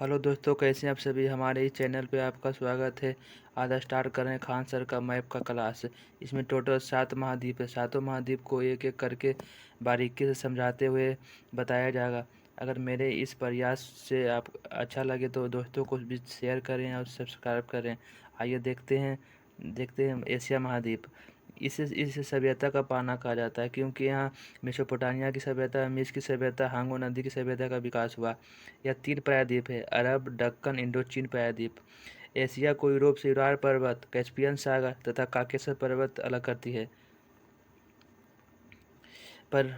Hello दोस्तों, कैसे हैं आप सभी। हमारे इस चैनल पे आपका स्वागत है। आज स्टार्ट कर रहे हैं खान सर का मैप का क्लास। इसमें टोटल 7 महाद्वीप है। सातों महाद्वीप को एक एक करके बारीकी से समझाते हुए बताया जाएगा। अगर मेरे इस प्रयास से आप अच्छा लगे तो दोस्तों को भी शेयर करें और सब्सक्राइब करें। आइए देखते हैं एशिया महाद्वीप। इस सभ्यता का पाना कहा जाता है क्योंकि यहाँ मेसोपोटामिया की सभ्यता, मिस्र की सभ्यता, हांगो नदी की सभ्यता का विकास हुआ। यह 3 प्रायद्वीप है: अरब, दक्कन, इंडोचीन प्रायद्वीप। एशिया को यूरोप से उरार पर्वत, कैस्पियन सागर तथा काकेशस पर्वत अलग करती है। पर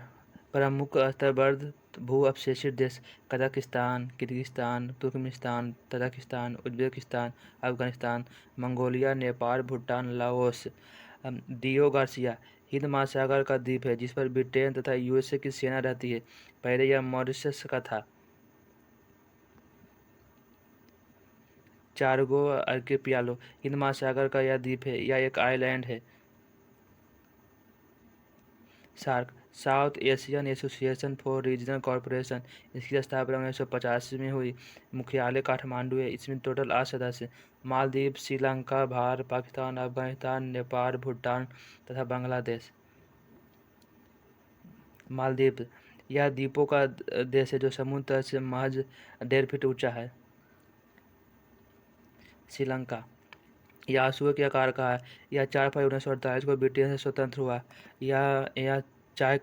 प्रमुख स्तरबद्ध भू अवशेषित देश Kazakhstan, Kyrgyzstan, Turkmenistan, Tajikistan, Uzbekistan, Afghanistan, Mongolia, Nepal, Bhutan, Laos. Diego Garcia हिंद महासागर का द्वीप है जिस पर ब्रिटेन तथा यूएसए की सेना रहती है। पहले यह मॉरिशस का था। चार्गो आर्किपियालो हिंद महासागर का यह द्वीप है। यह एक आइलैंड है। SAARC South Asian Association for Regional corporation. इसकी स्थापना 1985 में हुई। मुख्यालय काठमांडू है। इसमें टोटल 8 सदस्य। मालदीव, श्रीलंका, भारत, पाकिस्तान, अफगानिस्तान, नेपाल, भूटान तथा बांग्लादेश। मालदीव यह द्वीपों का देश है जो समुद्र तल से महज 1.5 फीट ऊंचा है। श्रीलंका यह अशोक के आकार का है। यह 4 फरवरी 1948 को ब्रिटेन से स्वतंत्र हुआ। यह चाय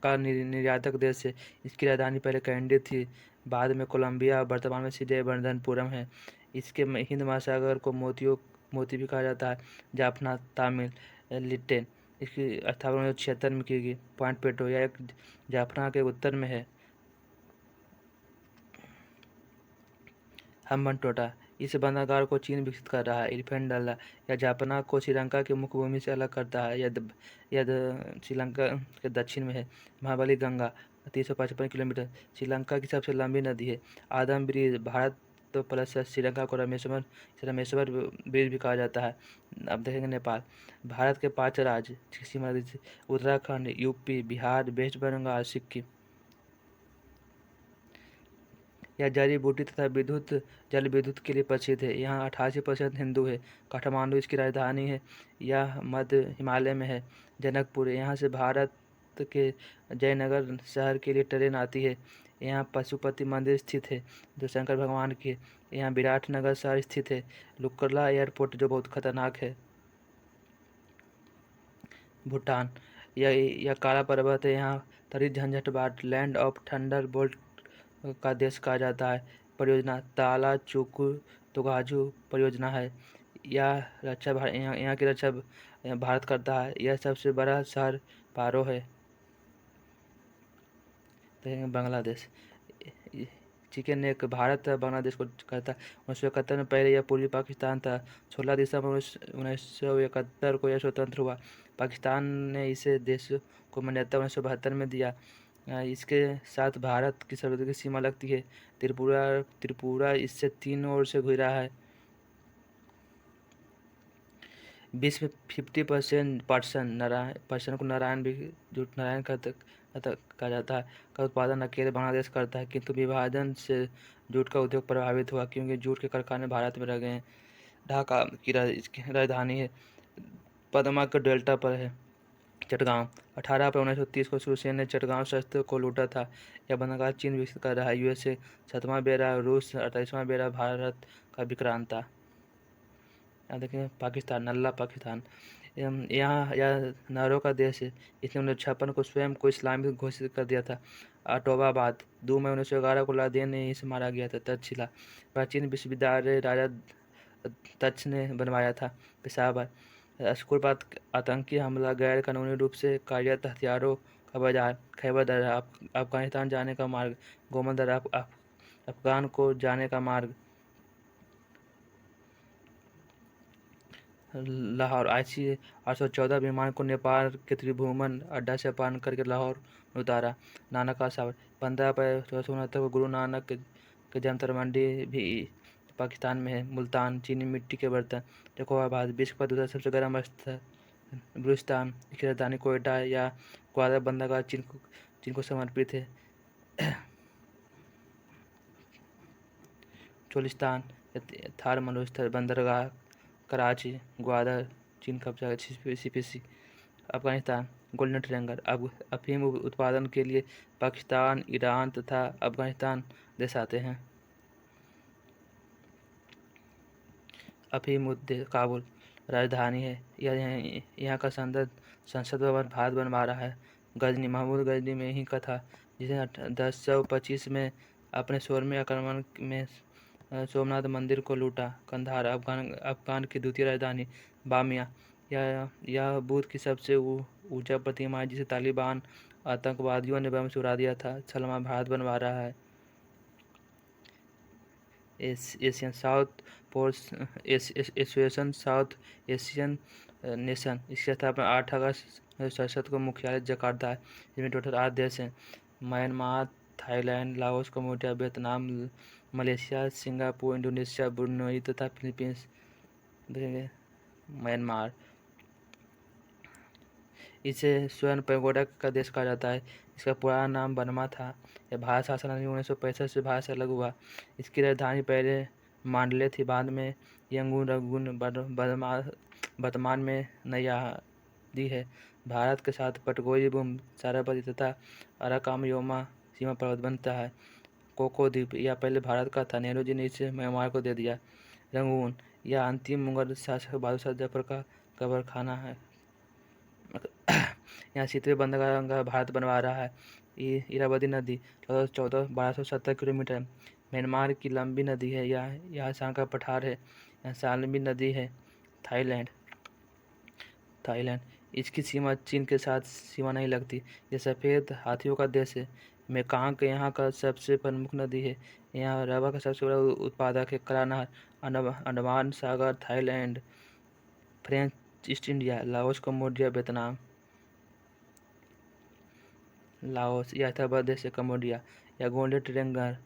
का निर्यातक देश है। इसकी राजधानी पहले कैंडी थी, बाद में कोलंबिया और वर्तमान में श्रीविजयवर्धनपुरम है। इसके हिंद महासागर को मोती भी कहा जाता है। जाफना, तामिल, लिट्टेन। इसकी स्थापना 1976 में की गई। पॉइंट पेटो यह एक जाफना के उत्तर में है। हम्बनटोटा इस बंदरगाह को चीन विकसित कर रहा है। एलिफेंट डल्ला यह जापाना को श्रीलंका की मुख्य भूमि से अलग करता है। श्रीलंका के दक्षिण में है। महाबली गंगा 355 किलोमीटर श्रीलंका की सबसे लंबी नदी है। आदम ब्रिज भारत तो प्लस श्रीलंका को रामेश्वर ब्रिज भी कहा जाता है। अब देखेंगे नेपाल। भारत के 5 राज्य सीमा नदी से उत्तराखंड, यूपी, बिहार, वेस्ट बंगाल, सिक्किम। यह जड़ी बूटी तथा जल विद्युत के लिए प्रसिद्ध है। यहाँ 88% हिंदू है। काठमांडू इसकी राजधानी है। यह मध्य हिमालय में है। जनकपुर यहाँ से भारत के जयनगर शहर के लिए ट्रेन आती है। यहाँ पशुपति मंदिर स्थित है जो शंकर भगवान की है। यहाँ विराटनगर शहर स्थित है। लुकरला एयरपोर्ट जो बहुत खतरनाक है। भूटान यह काला पर्वत है। यहाँ तरी झंझट बाट लैंड ऑफ थंडर बोल्ट का देश कहा जाता है। परियोजना ताला चुकू तोगाजू परियोजना है। यहाँ की रक्षा भारत करता है। यह सबसे बड़ा शहर पारो है। देखेंगे बांग्लादेश। चिकन नेक भारत बांग्लादेश को कहता है। 1971 में पहले यह पूर्वी पाकिस्तान था। 16 दिसंबर 1971 को यह स्वतंत्र हुआ। पाकिस्तान ने इसे देश को मान्यता 1972 में दिया। इसके साथ भारत की सर्वाधिक सीमा लगती है। त्रिपुरा इससे 3 ओर से घिरा है। विश्व में 50% पर्सन को नारायण भी जूट नारायण कहा जाता है का उत्पादन अकेले बांग्लादेश करता है, किंतु विभाजन से जूट का उद्योग प्रभावित हुआ क्योंकि जूट के कारखाने भारत में रह गए हैं। ढाका इसकी राजधानी है। पद्मा के डेल्टा पर है। चटगांव 18 अप्रैल 1930 को शिवसेना ने चटगांव शस्त्र को लूटा था। यह बंदरगाह चीन विकसित कर रहा है। यूएसए 7वां बेड़ा, रूस 28वां बेड़ा, भारत का विक्रांता। यहाँ देखें पाकिस्तान, नल्ला पाकिस्तान। यहाँ यह नहरों का देश है। इसने 1956 को स्वयं को इस्लामिक घोषित कर दिया था। अटोबाबाद 2 मई 1911 को लादेन ने इसे मारा गया था। तक्षशिला प्राचीन विश्वविद्यालय राजा तक्ष ने बनवाया था। पेशावर स्कूलपात आतंकी हमला, गैर कानूनी रूप से कार्यरत हथियारों का बाजार। खैबर दर्रा अफगानिस्तान जाने का मार्ग। गोमल दर्रा अफगान को जाने का मार्ग। लाहौर IC 814 विमान को नेपाल के त्रिभुवन अड्डा से अपहरण करके लाहौर में उतारा। नानक का सावर 15 अप्रैल 1469 को गुरु नानक के जन्मस्थल मंडी भी पाकिस्तान में है। मुल्तान चीनी मिट्टी के बर्तन। जकोबाबाद विश्व का दूसरा सबसे गर्म स्थल। बलूचिस्तान की राजधानी कोयटा या ग्वादर बंदरगाह चीन को समर्पित है। चोलिस्तान, थार मरुस्थल, बंदरगाह कराची, ग्वादर, चीन कब्जा सीपीसी। अफगानिस्तान, गोल्डन ट्रायंगल, अफीम उत्पादन के लिए पाकिस्तान, ईरान तथा अफगानिस्तान देश आते हैं। अफीम उद्योग काबुल राजधानी है। यहाँ का संसद भवन भारत बनवा रहा है। गजनी, महमूद गजनी में ही का था, जिसने 1025 में अपने 16वें आक्रमण में सोमनाथ मंदिर को लूटा। कंधार, अफगान की द्वितीय राजधानी। बामिया, यह बुद्ध की सबसे ऊंचा प्रतिमा है, जिसे तालिबान आतंकवादियों ने बम से उड़ा दिया था। सलमान भारत बनवा रहा है। Asian south force association, south Asian nation, इसकी स्थापना 8 अगस्त 1967 को मुख्यालय जकार्ता है, जिसमें टोटल 8 देश हैं। Myanmar, Thailand, Laos, Cambodia, Vietnam, Malaysia, Singapore, Indonesia, Brunei तथा फिलीपींस। म्यांमार, इसे स्वर्ण पैगोडा का देश कहा जाता है। इसका पुराना नाम बर्मा था। यह भारत शासन अधिनियम 1965 से भारत से अलग हुआ। इसकी राजधानी पहले मांडले थी, बाद में यंगून रंगून, वर्तमान में नयादी है। भारत के साथ पटगोई, बुम, सारावती तथा अराकाम-योमा सीमा पर्वत बनता है। कोको द्वीप, यह पहले भारत का था, नेहरू जी ने इसे म्यांमार को दे दिया। रंगून, यह अंतिम मुगल शासक बहादुर शाह जफर का कब्रखाना है। यहाँ शीतल बंदरगाह भारत बनवा रहा है। इरावती नदी 1270 किलोमीटर, म्यांमार की लंबी नदी है। यहाँ सांका पठार है। यहाँ सालमी नदी है। थाईलैंड, इसकी सीमा चीन के साथ सीमा नहीं लगती। यह सफ़ेद हाथियों का देश है। मेकांग यहाँ का सबसे प्रमुख नदी है। यहाँ रबर का सबसे बड़ा उत्पादक है। करानार, अंडमान सागर, Thailand. French East India, Laos, Cambodia, Vietnam. Laos, यह था प्रदेश है। कम्बोडिया, यह गोल्डन ट्रायंगल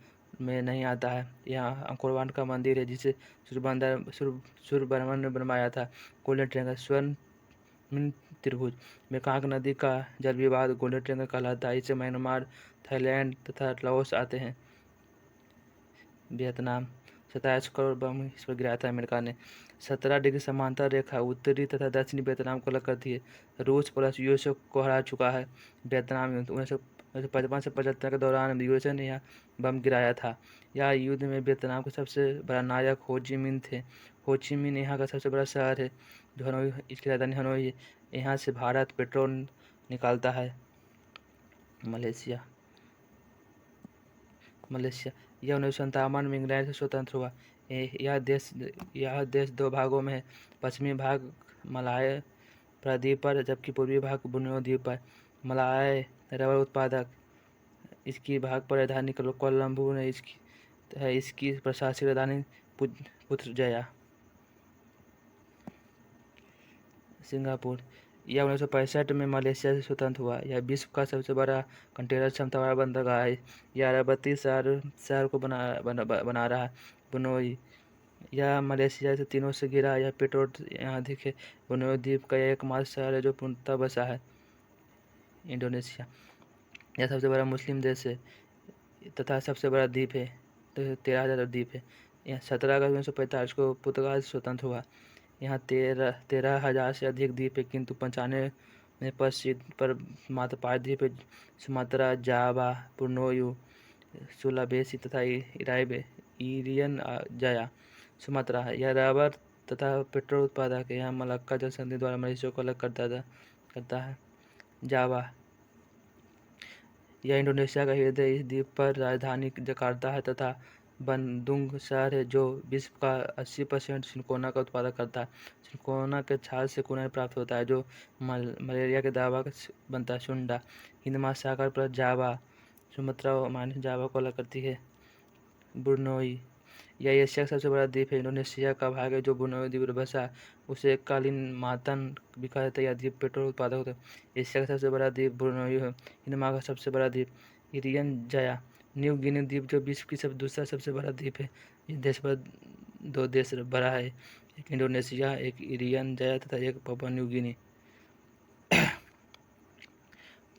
में नहीं आता है। यहाँ अंकोरवाट का मंदिर है, जिसे सूर्यवर्मन ने बनवाया था। गोल्डन ट्रायंगल, स्वर्ण त्रिभुज। मेकांग नदी का जल विवाद गोल्डन ट्रायंगल कहलाता है। इसे म्यांमार, थाईलैंड तथा लाओस आते हैं। वियतनाम, 27 करोड़ बम इस पर गिराया था अमेरिका ने। 17 डिग्री समांतर रेखा उत्तरी तथा दक्षिणी वियतनाम को अलग करती है। रूस प्लस यूएसए को हरा चुका है। वियतनाम युद्ध 1955 से 75 के दौरान यूएसए ने यहाँ बम गिराया था। यह युद्ध में वियतनाम के सबसे बड़ा नायक हो ची मिन्ह थे। हो ची मिन्ह यहाँ का सबसे बड़ा शहर है, जो हनोई, इसकी राजधानी हनोई है। यहाँ से भारत पेट्रोल निकालता है। मलेशिया, यह 1957 में इंग्लैंड से स्वतंत्र हुआ। यह देश 2 भागों में है। पश्चिमी भाग मलाय प्रायद्वीप पर, जबकि पूर्वी भाग बोर्नियो द्वीप पर। मलाय रबर उत्पादक, इसकी भाग पर राजधानी कोलंबो है। इसकी प्रशासनिक राजधानी पुत्रजया। सिंगापुर, यह 1965 में मलेशिया से स्वतंत्र हुआ। यह विश्व का सबसे बड़ा कंटेनर क्षमता वाला बंदरगाह है। यह अरबती शहर को बना रहा है। ब्रुनई, यह मलेशिया से तीनों से घिरा। यह पेट्रोल यहाँ अधिक है। ब्रुनई द्वीप का यह एकमात्र शहर है जो पूर्णतः बसा है। इंडोनेशिया, यह सबसे बड़ा मुस्लिम देश है तथा सबसे बड़ा द्वीप है। 13,000 द्वीप है। यह 17 अगस्त 1945 को पुर्तगाल से स्वतंत्र हुआ। यहाँ 13,000 से अधिक द्वीप है, किंतु 95 में पर मात्र 5 द्वीप है। सुमात्रा, जावा, बोर्नियो, सुलावेसी तथा इरियन जया। सुमात्रा है, यह रबर तथा पेट्रोल उत्पादक है। यहाँ मलक्का जल संधि द्वारा मलेशिया को अलग करता है। जावा, यह इंडोनेशिया का हृदय। इस द्वीप पर राजधानी जकार्ता है तथा बंदुंग शहर है, जो विश्व का 80% सिनकोना का उत्पादन करता है। सिनकोना के छाल से कुनैल प्राप्त होता है, जो मलेरिया के दवा बनता है। सुंडा, हिंद महासागर पर जावा, सुमात्रा माइनस जावा को अलग करती है। ब्रुनई, यह एशिया का सबसे बड़ा द्वीप है। इंडोनेशिया का भाग है जो ब्रुनई द्वीप पर बसा है। उसे कालीन मातन भी कहा जाता है। यह द्वीप पेट्रोल उत्पादक होता है। एशिया का सबसे बड़ा द्वीप ब्रुनई है। हिंद महासागर का सबसे बड़ा द्वीप इरियन जया। न्यू गिनी द्वीप जो विश्व की दूसरा सबसे बड़ा द्वीप है। इस देश पर 2 देश बड़ा है, एक इंडोनेशिया, एक इरियन जया तथा एक Papua New Guinea.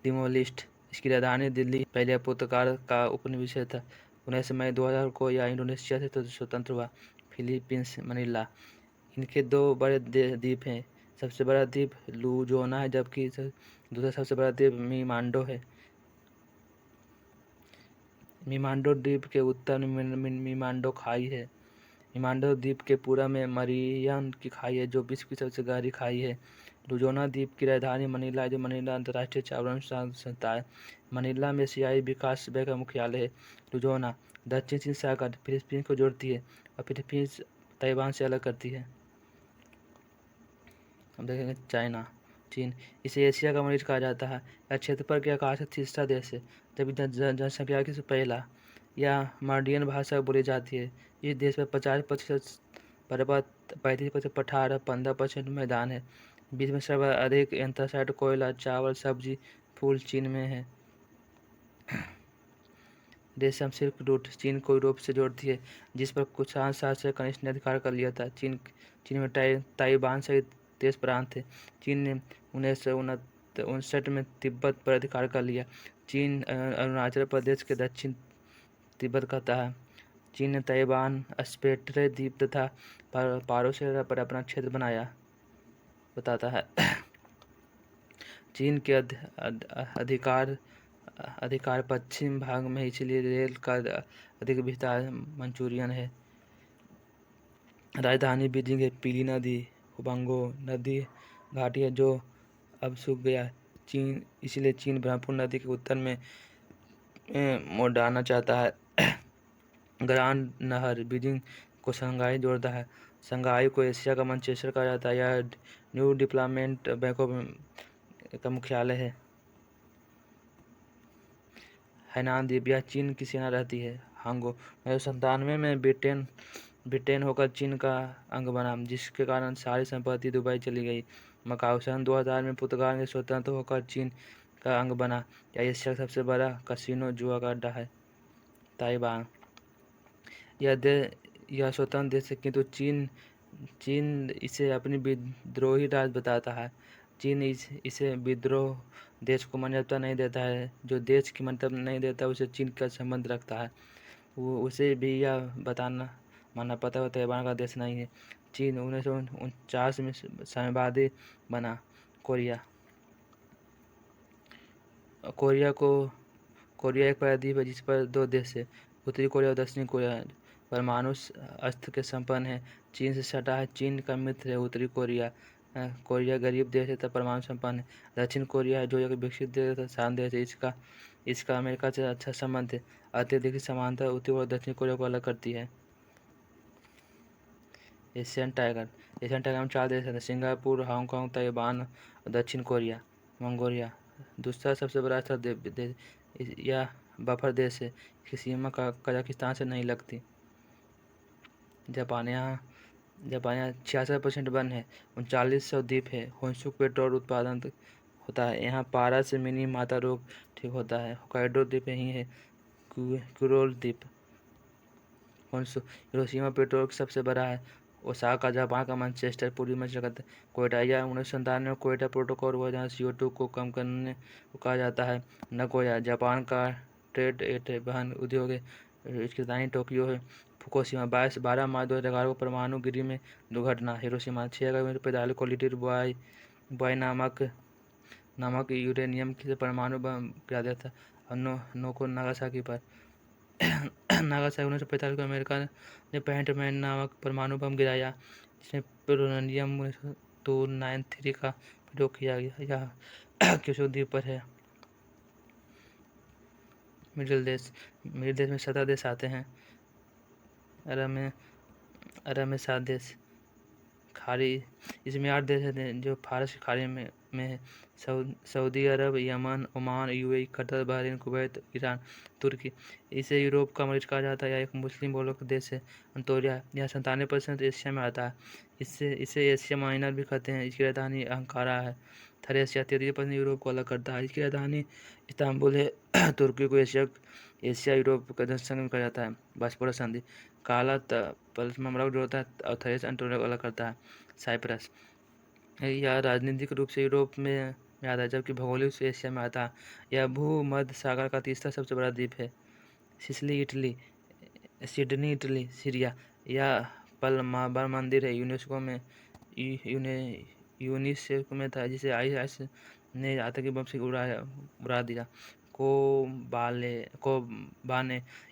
Timor Leste, इसकी राजधानी दिल्ली। पहले पुर्तगाल का उपनिवेश था। 19 मई 2000 को यह इंडोनेशिया से तो स्वतंत्र हुआ। फिलीपींस मनीला, इनके 2 बड़े द्वीप हैं। सबसे बड़ा द्वीप लुजोना है, जबकि दूसरा सबसे बड़ा द्वीप मीमांडो है। मीमांडो द्वीप के उत्तर में मीमांडो खाई है। मीमांडो द्वीप के पूर्व में मरियन की खाई है, जो विश्व की सबसे गहरी खाई है। लुजोना द्वीप की राजधानी मनीला है, जो मनीला अंतर्राष्ट्रीय चावल संस्था है। मनीला में एशियाई विकास बैंक का मुख्यालय है। लुजोना दक्षिण चीन सागर फिलीपींस को जोड़ती है और फिलीपींस ताइवान से अलग करती है। हम देखेंगे चाइना, चीन। इसे एशिया का मरीज कहा जाता है। यह क्षेत्रफल के आकार से तीसरा देश है, जबकि जनसंख्या की से पहला। यह मार्डियन भाषा बोली जाती है। इस देश में 50% पर्वत, 35% पठार, 15% मैदान है। बीच में सर्वाधिक एंथ्रासाइट, कोयला, चावल, सब्जी, फूल चीन में है। रेशम सिल्क रूट चीन को यूरोप से जोड़ती है, जिस पर कुछ शासक कनिष्ठ ने अधिकार कर लिया था। चीन में ताइवान सहित 23 प्रांत थे। चीन ने 1959 में तिब्बत पर अधिकार कर लिया। चीन अरुणाचल प्रदेश के दक्षिण तिब्बत कहता है। चीन ने ताइवान, स्पेट्रे द्वीप तथा पारोसेरा पर अपना क्षेत्र बनाया बताता है। चीन के अधिकार पश्चिम भाग में, इसलिए रेल का अधिक विस्तार मंचूरियन है। राजधानी बीजिंग है। पीली नदी हुबांगो नदी घाटी है, जो अब सूख गया। चीन इसलिए चीन ब्रह्मपुत्र नदी के उत्तर में मोड़ना चाहता है। ग्रांड नहर बीजिंग को शंघाई जोड़ता है। शंघाई को एशिया का मैनचेस्टर कहा जाता है। यह न्यू डेवलपमेंट बैंक का मुख्यालय है। हैनान द्वीप, यह चीन की सेना रहती है। हांगो 1997 में ब्रिटेन होकर चीन का अंग बना, जिसके कारण सारी संपत्ति दुबई चली गई। मकाऊ 2000 में पुर्तगाल ने स्वतंत्र होकर चीन का अंग बना। यह एशिया का सबसे बड़ा कसिनो जुआ का अड्डा है। ताइवान, यह स्वतंत्र देश है, किंतु चीन इसे अपनी विद्रोही राज्य बताता है। चीन इसे विद्रोह देश को मान्यता नहीं देता है। जो देश की मान्यता नहीं देता उसे चीन का संबंध रखता है। उसे भी यह मानना पता है ताइवान का देश नहीं है। चीन 1949 में साम्यवादी बना। कोरिया एक प्रायद्वीप है, जिस पर 2 देश है, उत्तरी कोरिया और दक्षिणी कोरिया। परमाणु अस्त्र के संपन्न है। चीन से सटा है। चीन का मित्र है उत्तरी कोरिया। कोरिया गरीब देश है तथा परमाणु संपन्न है। दक्षिण कोरिया है, जो एक विकसित देश तथा शांत देश है। इसका अमेरिका से अच्छा संबंध है। अत्यधिक समानता उत्तरी और दक्षिण कोरिया को अलग करती है। एशियन टाइगर में 4 देश हैं: सिंगापुर, हांगकांग, ताइवान और दक्षिण कोरिया। मंगोलिया दूसरा सबसे बड़ा देश। यह बफर देश है। इसकी सीमा कजाकिस्तान से नहीं लगती। जापान, यहाँ 66% वन है। 3900 द्वीप है। होन्शु पेट्रोल उत्पादन होता है। यहाँ पारा से मिनी माता रोग ठीक होता है। होक्काइडो द्वीप यही है। कुरोल द्वीप। होन्शु हिरोशिमा पेट्रोल सबसे बड़ा है। ओसाका जापान का मैनचेस्टर पूर्वी मध्य करता है। कोयटा, यह 1997 में कोयटा प्रोटोकॉल हुआ, जहाँ CO2 को कम करने को कहा जाता है। नगोया जापान का ट्रेड एट वहन उद्योग है। इसकी राजधानी टोक्यो है। फुकुशिमा 12 मार्च 2011 को परमाणु गिरी में दुर्घटना। हिरोशिमा 6 अगस्त 1945 को लिटिल बॉय नामक यूरेनियम से परमाणु बम गिरा दिया था। और नोको नागासाकी पर नागासाकी 1945 को अमेरिका ने पैंटमैन नामक परमाणु बम गिराया, जिसमें प्लूटोनियम 293 का प्रयोग किया गया। यह क्यूशू द्वीप पर है। मिडिल देश में 17 देश आते हैं। अरब में 7 देश। खाड़ी, इसमें 8 देश हैं जो फारस की खाड़ी में है। Saudi Arabia, Yemen, Oman, UAE, Qatar, Bahrain, Kuwait, Iran, तुर्की। इसे यूरोप का मरीज कहा जाता है। यह एक मुस्लिम बहुल देश है। अंतोरिया, यह 97% एशिया में आता है। इसे एशिया माइनर भी कहते हैं। इसकी राजधानी अंकारा है। थर एशिया 33% यूरोप को अलग करता है। इसकी राजधानी इस्तांबुल है। तुर्की को एशिया यूरोप का जनसंघ कहा जाता है। बॉस्फोरस संधि काला पलटवार जोड़ता है और थरेस अंटोरिया को अलग करता है। साइप्रस, यह राजनीतिक रूप से यूरोप में आता है, जबकि भौगोलिक से एशिया में आता है। यह भूमध्य सागर का तीसरा सबसे बड़ा द्वीप है। Sicily Italy, Sydney Italy. Syria यह पलमार मंदिर है यूनेस्को में यूनिसेफ में था, जिसे आईएस ने आतंकी बम से उड़ा दिया। कोबाने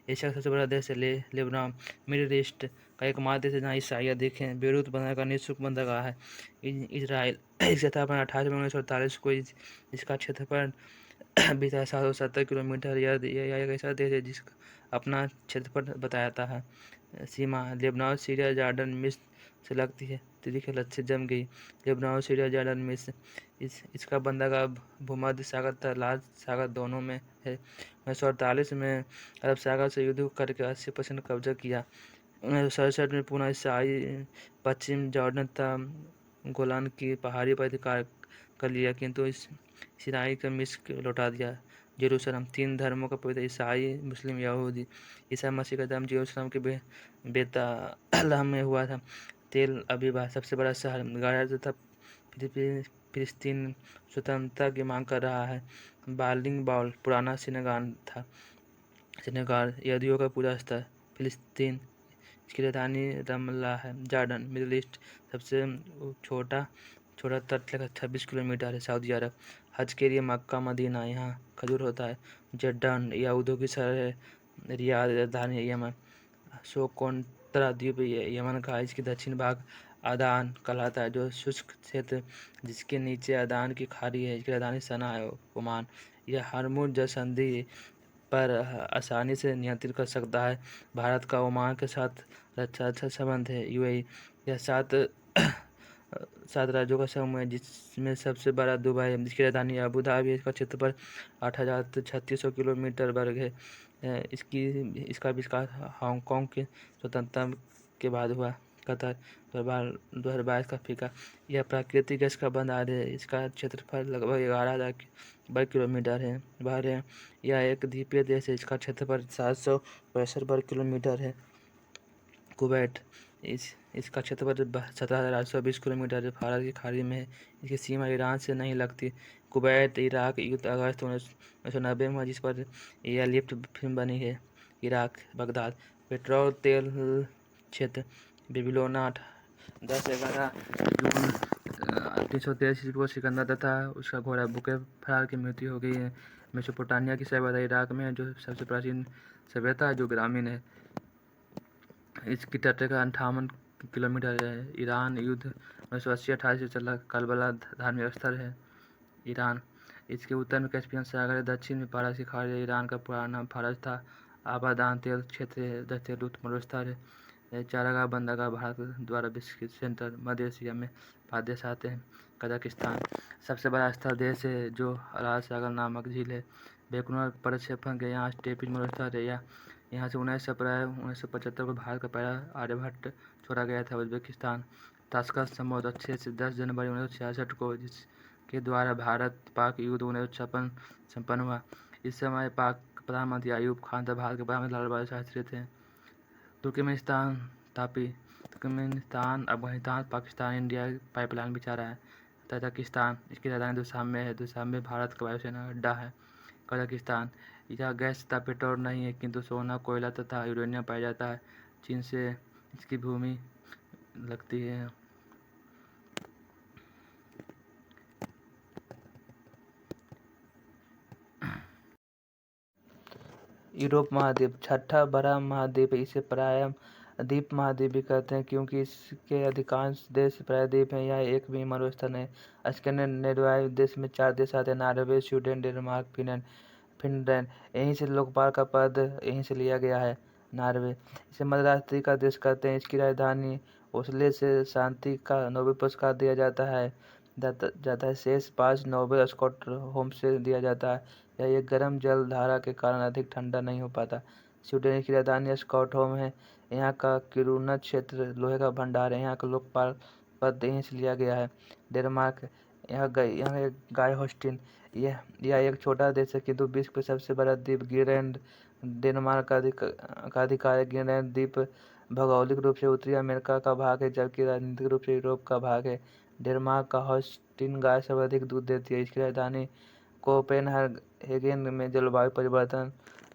एशिया का सबसे बड़ा देश है। लेबनान मिडिल ईस्ट का एकमात्र देश है जहाँ ईसाइयाँ देखें। बेरूत बनाने का निःशुल्क बंद रहा है। इजराइल इसकी स्थापना 28 मई 1948 को इसका क्षेत्रफल 20,770 किलोमीटर। यह एक ऐसा देश है जिसका अपना क्षेत्रफल बताता है। सीमा लेबनान सीरिया जॉर्डन मिस्र से लगती है। तिरिख लत से जम गई। लेबनान सीरिया जॉर्डन मिस्र इसका बंदरगाह भूमध्य सागर तथा लाल सागर दोनों में है। 1948 में अरब सागर से युद्ध करके 80% कब्जा किया। 1967 में पुनः ईसाई पश्चिम जॉर्डन तथा गोलान की पहाड़ी पर अधिकार कर लिया, किंतु इस सिनाई का मिस्र लौटा दिया। जेरूसलम 3 धर्मों का पवित्र ईसाई मुस्लिम यहूदी। ईसा मसीह का जन्म जेरूसलम के बेतलहम में हुआ था। तेल अबीब सबसे बड़ा शहर। गाजा तथा फिलिस्तीन स्वतंत्रता की मांग कर रहा है। बार्लिंग बाउल पुराना सिनेगार था। सिनेगार यहूदियों का पूजा स्थल। फिलिस्तीन इसकी राजधानी रमल्ला है। जॉर्डन मिडिल ईस्ट सबसे छोटा तट लगभग 26 किलोमीटर है। सऊदी अरब हज के लिए मक्का मदीना, यहाँ खजूर होता है। जड्डन यहूदियों की शहर है। रियाद राजधानी यमन। सोकोत्रा द्वीप यमन का इसकी दक्षिण भाग अदान कहलाता है, जो शुष्क क्षेत्र जिसके नीचे अदान की खाड़ी है। इसकी राजधानी सना है। ओमान यह हरमुज जलसंधि पर आसानी से नियंत्रित कर सकता है। भारत का ओमान के साथ अच्छा संबंध है। यूएई यह 7 राज्यों का समूह है, जिसमें सबसे बड़ा दुबई है, जिसकी राजधानी अबू धाबी है। इसका क्षेत्रफल 8,3600 किलोमीटर वर्ग है। इसका आविष्कार हांगकांग के स्वतंत्रता के बाद हुआ। कतर 2022 का फीका यह प्राकृतिक गैस का भंडार है। इसका क्षेत्रफल लगभग 11,000 वर्ग किलोमीटर है। बहरीन यह एक द्वीपीय देश है। इसका क्षेत्रफल 765 वर्ग किलोमीटर है। कुवैत इसका क्षेत्रफल 17,820 किलोमीटर है, फारस की खाड़ी में है। इसकी सीमा ईरान से नहीं लगती। कुवैत इराक युद्ध अगस्त 1990 में हुआ, जिस पर एयरलिफ्ट फिल्म बनी है। इराक बगदाद पेट्रोल तेल क्षेत्र। बेबीलोना 10-11 जून 323 ईस्वी को सिकंदर तथा उसका घोड़ा बुकेफरार की मृत्यु हो गई है। मेसोपोटामिया की सभ्यता इराक में है, जो सबसे प्राचीन सभ्यता है, जो ग्रामीण है। इसकी तटरेखा 58 किलोमीटर है। ईरान युद्ध 1980-88 से चला करबला धार्मिक स्थल है। ईरान इसके उत्तर में कैस्पियन सागर है, दक्षिण में पारस की खाड़ी है। ईरान का पुराना नाम फारस था। आबादान तेल क्षेत्र है, दस्तेलुत मरुस्थल है। चारागाह बंदरगाह भारत द्वारा विकसित सेंटर। मध्य एशिया में 5 देश आते हैं। कजाकिस्तान सबसे बड़ा स्थल देश है, जो अराल सागर नामक झील है। बैकुनर प्रक्षेपण के यहाँ स्टेपिज मरुस्थल है। यहाँ से 19 अप्रैल 1975 को भारत का पहला आर्यभट्ट छोड़ा गया था। उज्बेकिस्तान ताशकंद समझौता 6 से 10 जनवरी 1966 को, जिसके द्वारा भारत पाक युद्ध 1956 संपन्न हुआ। इस समय पाक प्रधानमंत्री अयूब खान तथा भारत के प्रधानमंत्री लाल बहादुर शास्त्री थे। Turkmenistan Tapi Turkmenistan Afghanistan Pakistan India pipeline बिछा रहा है। तजाकिस्तान इसकी राजधानी दुशांबे है। दुशांबे भारत का वायुसेना अड्डा है। कजाकिस्तान यह गैस तथा पेट्रोल नहीं है, किंतु सोना कोयला तथा यूरेनियम पाया जाता है। चीन से इसकी भूमि लगती है। यूरोप महाद्वीप छठा बड़ा महाद्वीप है। इसे प्रायः द्वीप महाद्वीप भी कहते हैं, क्योंकि इसके अधिकांश देश प्रायद्वीप हैं। यह एक भी मरुस्थल है। स्कैंडिनेवियाई देश में 4 देश आते हैं: नॉर्वे, स्वीडन, डेनमार्क, फिनलैंड। यहीं से लोकपाल का पद यहीं से लिया गया है। नॉर्वे इसे मध्यरात्रि का देश कहते हैं। इसकी राजधानी ओस्लो से शांति का नोबेल पुरस्कार दिया जाता है। शेष 5 नोबेल स्टॉकहोम से दिया जाता है। यह एक गर्म जल धारा के कारण अधिक ठंडा नहीं हो पाता। स्वीडन की राजधानी स्टॉकहोम है। यहाँ का किरुना क्षेत्र लोहे का भंडार है। यहाँ का लोकपाल पद यहीं से लिया गया है। डेनमार्क यहाँ एक गाय होस्टिन यह एक छोटा देश है, किंतु विश्व का सबसे बड़ा द्वीप ग्रीनलैंड डेनमार्क का अधिकार है। ग्रीनलैंड द्वीप भौगोलिक रूप से उत्तरी अमेरिका का भाग है, जबकि राजनीतिक रूप से यूरोप का भाग है। डेनमार्क का होस्टिन गाय सर्वाधिक दूध देती है। इसकी राजधानी कोपेनहेगन में जलवायु परिवर्तन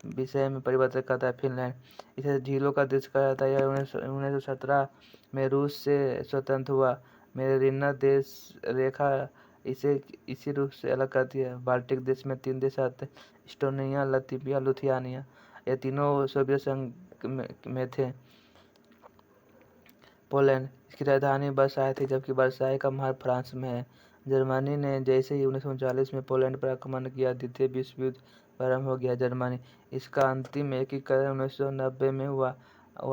विषय में परिवर्तन करता है। फिनलैंड इसे झीलों का देश कहा जाता है। यह 1917 में रूस से स्वतंत्र हुआ। मेरिना देश रेखा इसे इसी रूप से अलग करती है। बाल्टिक देश में 3 देश आते हैं, इस्टोनिया, लतविया, लिथुआनिया। ये तीनों सोवियत संघ में थे। पोलैंड इसकी राजधानी वर्साई थी, जबकि वर्साई का महल फ्रांस में है। जर्मनी ने जैसे ही 1939 में पोलैंड पर आक्रमण किया, द्वितीय विश्व युद्ध प्रारंभ हो गया। जर्मनी इसका अंतिम एकीकरण 1990 में हुआ।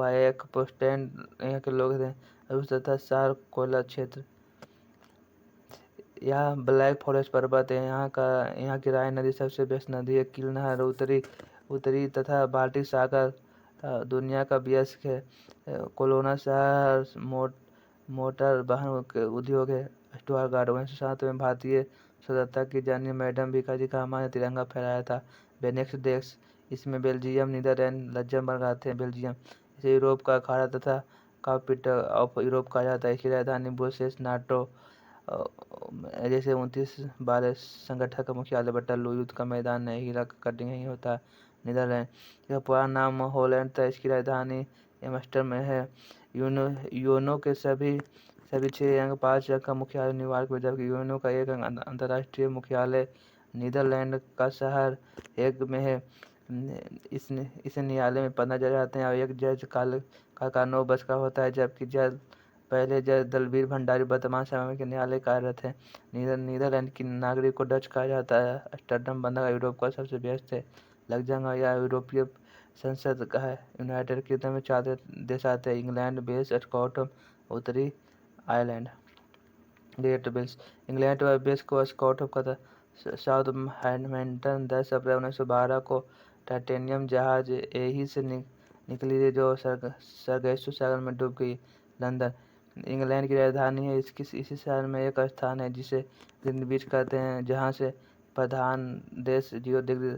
एक पोस्टैंड यहाँ के लोग थे। रूस तथा सार कोयला क्षेत्र। यहाँ ब्लैक फॉरेस्ट पर्वत है। यहाँ की राइन नदी सबसे व्यस्त नदी है। कील नहर उत्तरी तथा बाल्टिक सागर दुनिया का व्यस्क है। कोलोना शहर मोटर वाहन के उद्योग है। स्टुअरगार्ड 1907 में भारतीय स्वतंत्रता की जानी मैडम भिखाजी कामा ने तिरंगा फहराया था। बेनेक्स डेस्क इसमें बेल्जियम, नीदरलैंड, लग्जमबर्ग आते हैं। बेल्जियम इसे यूरोप का अखाड़ा तथा कैपिटल ऑफ यूरोप कहा जाता है। इसकी राजधानी ब्रुसेल्स। नाटो जैसे 29/12 संगठन का मुख्यालय बटरलू। युद्ध का मैदान है। हीरा का कटिंग यही होता है। नीदरलैंड इसका पुराना नाम हॉलैंड था। इसकी राजधानी एम्स्टर्डम में है। यूएनओ के सभी 6 अंग 5 अंग का मुख्यालय न्यूयॉर्क में, जबकि यूएनओ का एक अंतर्राष्ट्रीय मुख्यालय नीदरलैंड का शहर हेग में है। इसे न्यायालय में 15 जज आते हैं और एक जज का 9 वर्ष का होता है, जबकि पहले जज दलवीर भंडारी वर्तमान समय में न्यायालय कार्यरत है। नीदरलैंड की नागरिक को डच कहा जाता है। एम्स्टर्डम बंदरगाह यूरोप का सबसे व्यस्त है। लग्जमबर्ग या यूरोपीय संसद का है। यूनाइटेड किंगडम में 4 देश आते हैं, इंग्लैंड, वेल्स, स्कॉटलैंड, उत्तरी आयरलैंड। ग्रेट वेल्स इंग्लैंड व वेल्स को स्कॉटलैंड का साउथहैम्पटन 10 अप्रैल 1912 को टाइटेनियम जहाज यहीं से निकली थी, जो सरगेसु सागर में डूब गई। लंदन इंग्लैंड की राजधानी है। इसी शहर में एक स्थान है जिसे ग्रीनविच कहते हैं, जहाँ से प्रधान देश 0 डिग्री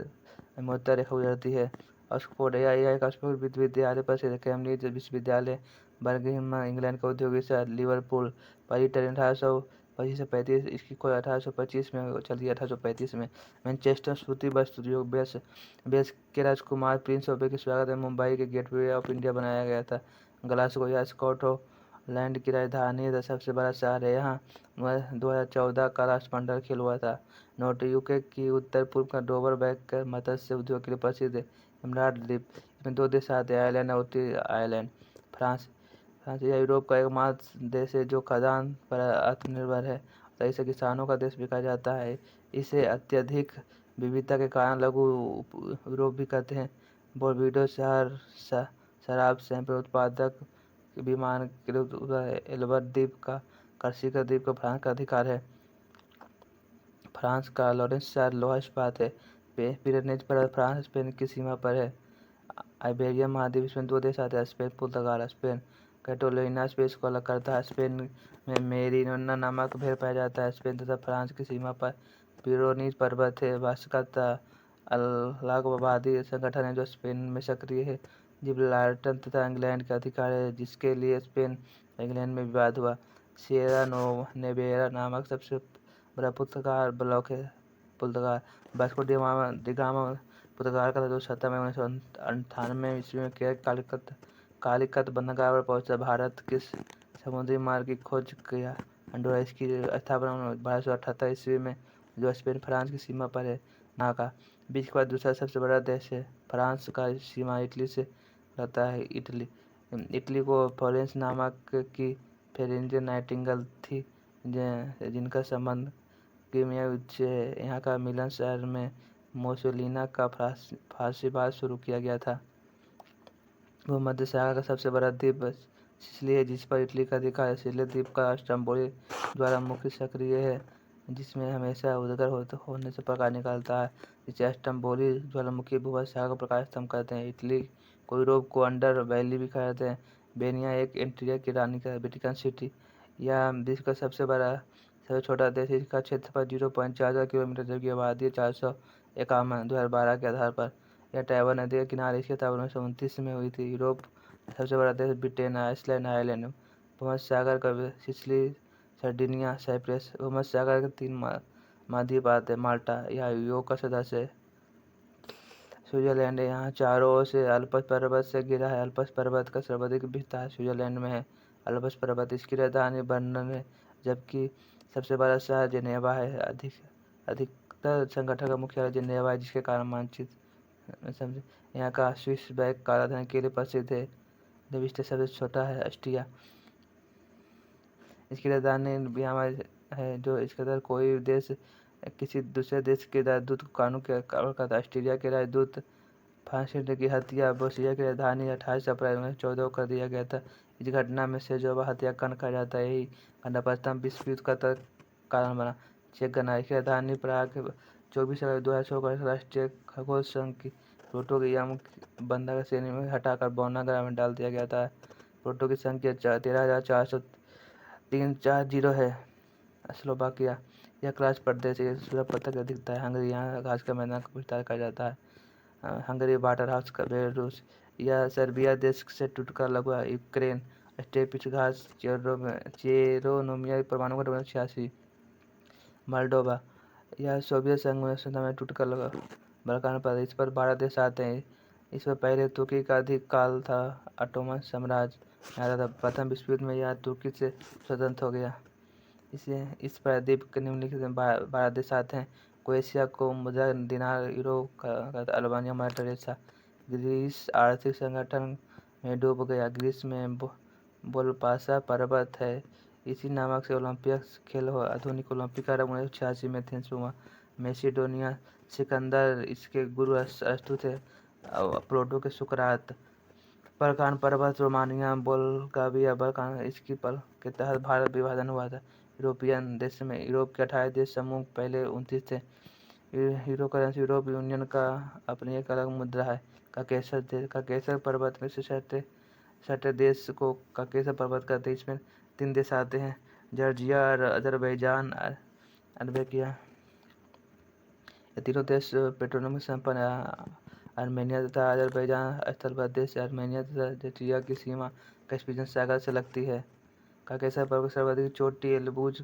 उत्तर रेखा गुजरती है। ऑक्सफोर्ड यह एक ऑक्सफोर्ड विश्वविद्यालय प्रसिद्ध है। कैम्ब्रिज विश्वविद्यालय बर्मिंघम इंग्लैंड का औद्योगिक शहर। लिवरपूल पॉलिटन 1825 से 35। इसकी खोज 1825 में चली। 1835 में मैनचेस्टर स्मृति वस्तु बेस के राजकुमार प्रिंस ऑफ के स्वागत में मुंबई के गेटवे ऑफ इंडिया बनाया गया था। ग्लासगो या स्कॉटलैंड की राजधानी है, सबसे बड़ा शहर है। यहाँ 2014 का राष्ट्रमंडल खेल हुआ था। नोट यूके की उत्तर पूर्व का डोवर बैंक मत्स्य उद्योग के लिए प्रसिद्ध है। इमरात द्वीप इसमें 2 देश आते हैं, आयरलैंड और उत्तरी आयरलैंड। फ्रांस यह यूरोप का एकमात्र देश है जो खदान पर आत्मनिर्भर है, तो इसे किसानों का देश भी कहा जाता है। इसे अत्यधिक विविधता के कारण लघु यूरोप भी कहते हैं। बारबेडोस शहर शराब सैंपल उत्पादक विमान एल्बर्ट द्वीप का कर्सिका द्वीप का फ्रांस का अधिकार है। फ्रांस का लॉरेंस शहर लोहा इस्पात है। पिरेनीज पर्वत फ्रांस स्पेन की सीमा पर है। आइबेरिया महाद्वीप इसमें 2 देश आते हैं, स्पेन पुर्तगाल। स्पेन कैटलोनिया स्पेन को अलग करता है। स्पेन में मेरिनोना नामक भेड़ पाया जाता है। स्पेन तथा फ्रांस की सीमा पर पिरेनीज पर्वत है। वास्का अलगाववादी संगठन है जो स्पेन में सक्रिय है। जिब्राल्टर तथा इंग्लैंड का अधिकार है, जिसके लिए स्पेन और इंग्लैंड में विवाद हुआ। सिएरा नेवेरा नामक सबसे बड़ा पुर्तगाल ब्लॉक है। पुर्तगाल वास्को डिगामा पुर्तगाल का था, जो 17 मई 1998 ईस्वी में कालीकत बंदरगाह पर पहुंचा। भारत के समुद्री मार्ग की खोज किया। अंडोरा इसकी स्थापना 1278 ईस्वी में, जो स्पेन फ्रांस की सीमा पर है। नाका बीच के बाद दूसरा सबसे बड़ा देश है। फ्रांस का सीमा इटली से रहता है। इटली को फ्लोरेंस नामक की फ्लोरेंस नाइटिंगेल थी, जिनका संबंध क्रीमिया युद्ध से है। यहाँ का मिलन शहर में मोसोलिना का फांसीवाद शुरू किया गया था। भूमध्य सागर का सबसे बड़ा द्वीप सिसिली है, जिस पर इटली का अधिकार है। सिसिली द्वीप का स्ट्रोम्बोली ज्वालामुखी सक्रिय है, जिसमें हमेशा उजागर होने से प्रकाश निकलता है, जिसे स्ट्रोम्बोली ज्वालामुखी भूमध्य सागर को प्रकाश स्तंभ कहते हैं। इटली को यूरोप को अंडर वैली भी कहते हैं। बेनिया एक इंटीरियर की रानी का वेटिकन सिटी। यह विश्व का सबसे छोटा देश है। इसका क्षेत्रफल 0.44 किलोमीटर, जबकि आबादी 451 2012 के आधार पर। यह टाइवर नदी के किनारे इसकी स्थापना 1929 में हुई थी। यूरोप सबसे बड़ा देश ब्रिटेन, आइसलैंड, आयरलैंड। भूमध्य सागर का सिसिली, सर्डिनिया, साइप्रस। भूमध्य सागर के 3 महाद्वीप आते हैं। माल्टा यह योग का सदस्य है। स्विट्जरलैंड यहाँ चारों ओर से अल्प्स पर्वत से घिरा है। अल्प्स पर्वत का सर्वाधिक विस्तार स्विट्जरलैंड में है। अल्प्स पर्वत इसकी राजधानी बर्न है, जबकि सबसे बड़ा शहर जेनेवा है। अधिकतर संगठन का मुख्यालय जेनेवा है, जिसके कारण मानचित्र समझे। यहाँ का स्विस बैंक काला धन के लिए प्रसिद्ध है। विश्व सबसे छोटा है ऑस्ट्रिया, इसकी राजधानी वियना है। जो इसके अंदर कोई देश किसी दूसरे देश के राजदूत को कानून के करता। ऑस्ट्रेलिया के राजदूत फांसी की हत्या बोस्निया की राजधानी 28 अप्रैल 1914 को कर दिया गया था। इस घटना में सेजोवा हत्याकांड कहा जाता है। यही घटना प्रथम विश्व युद्ध का कारण बना। चेक गणराज्य की राजधानी प्राग 24 अप्रैल 2016 को राष्ट्रीय खगोल संघ की प्लूटो की याम बंदा श्रेणी में हटाकर बौनाग्रह में डाल दिया गया था। प्लूटो की संख्या 13,440 है। स्लोवाकिया यह क्रास प्रदेश सूरज पत्थर की अधिकता है। हंगरी यहाँ घास का मैदान का विस्तार कहा जाता है। हंगरी वाटर हाउस का बेलारूस यह सर्बिया देश से टूटकर अलग हुआ। यूक्रेन स्टेपिच घास चेरोनोमिया परमाणु गठबंधन 86। मोल्डोवा यह सोवियत संघ में में टूटकर लगा बल्कान प्रदेश पर 12 देश आते हैं। इसमें पहले तुर्की का अधिक काल था। ऑटोमन साम्राज्य आता था। प्रथम विश्व युद्ध में यह तुर्की से स्वतंत्र हो गया। इस प्रायद्वीप के निम्नलिखित 12 देश आते हैं। क्रोएशिया को मुद्रा दिनार यूरो का अल्बानिया मदर टेरेसा। ग्रीस आर्थिक संगठन में डूब गया। ग्रीस में बोलपासा पर्वत है। इसी नामक से ओलंपिक खेल हो। आधुनिक ओलंपिक का 1986 में एथेंस में हुआ। मैसिडोनिया सिकंदर इसके गुरु अरस्तु थे। प्लूटो के सुकरात। बल्कान पर्वत रोमानिया बुल्गारिया बल्कान इसकी पल के तहत भारत विभाजन हुआ था। यूरोपियन देश में यूरोप के 28 देश समूह पहले 29 थे। यूरो करेंसी यूरोप यूनियन का अपनी एक अलग मुद्रा है। काकेशस देश काकेशस पर्वत में से सटे देश को काकेशस पर्वत कहते हैं। इसमें 3 देश आते हैं, जॉर्जिया, अजरबैजान, अर्मेनिया। ये तीनों देश पेट्रोलियम संपन्न है। आर्मेनिया तथा अजरबैजान स्थलबद्ध देश। आर्मेनिया तथा जॉर्जिया की सीमा कैस्पियन सागर से लगती है। काकेशस पर्वत की सर्वाधिक चोटी एल्ब्रूज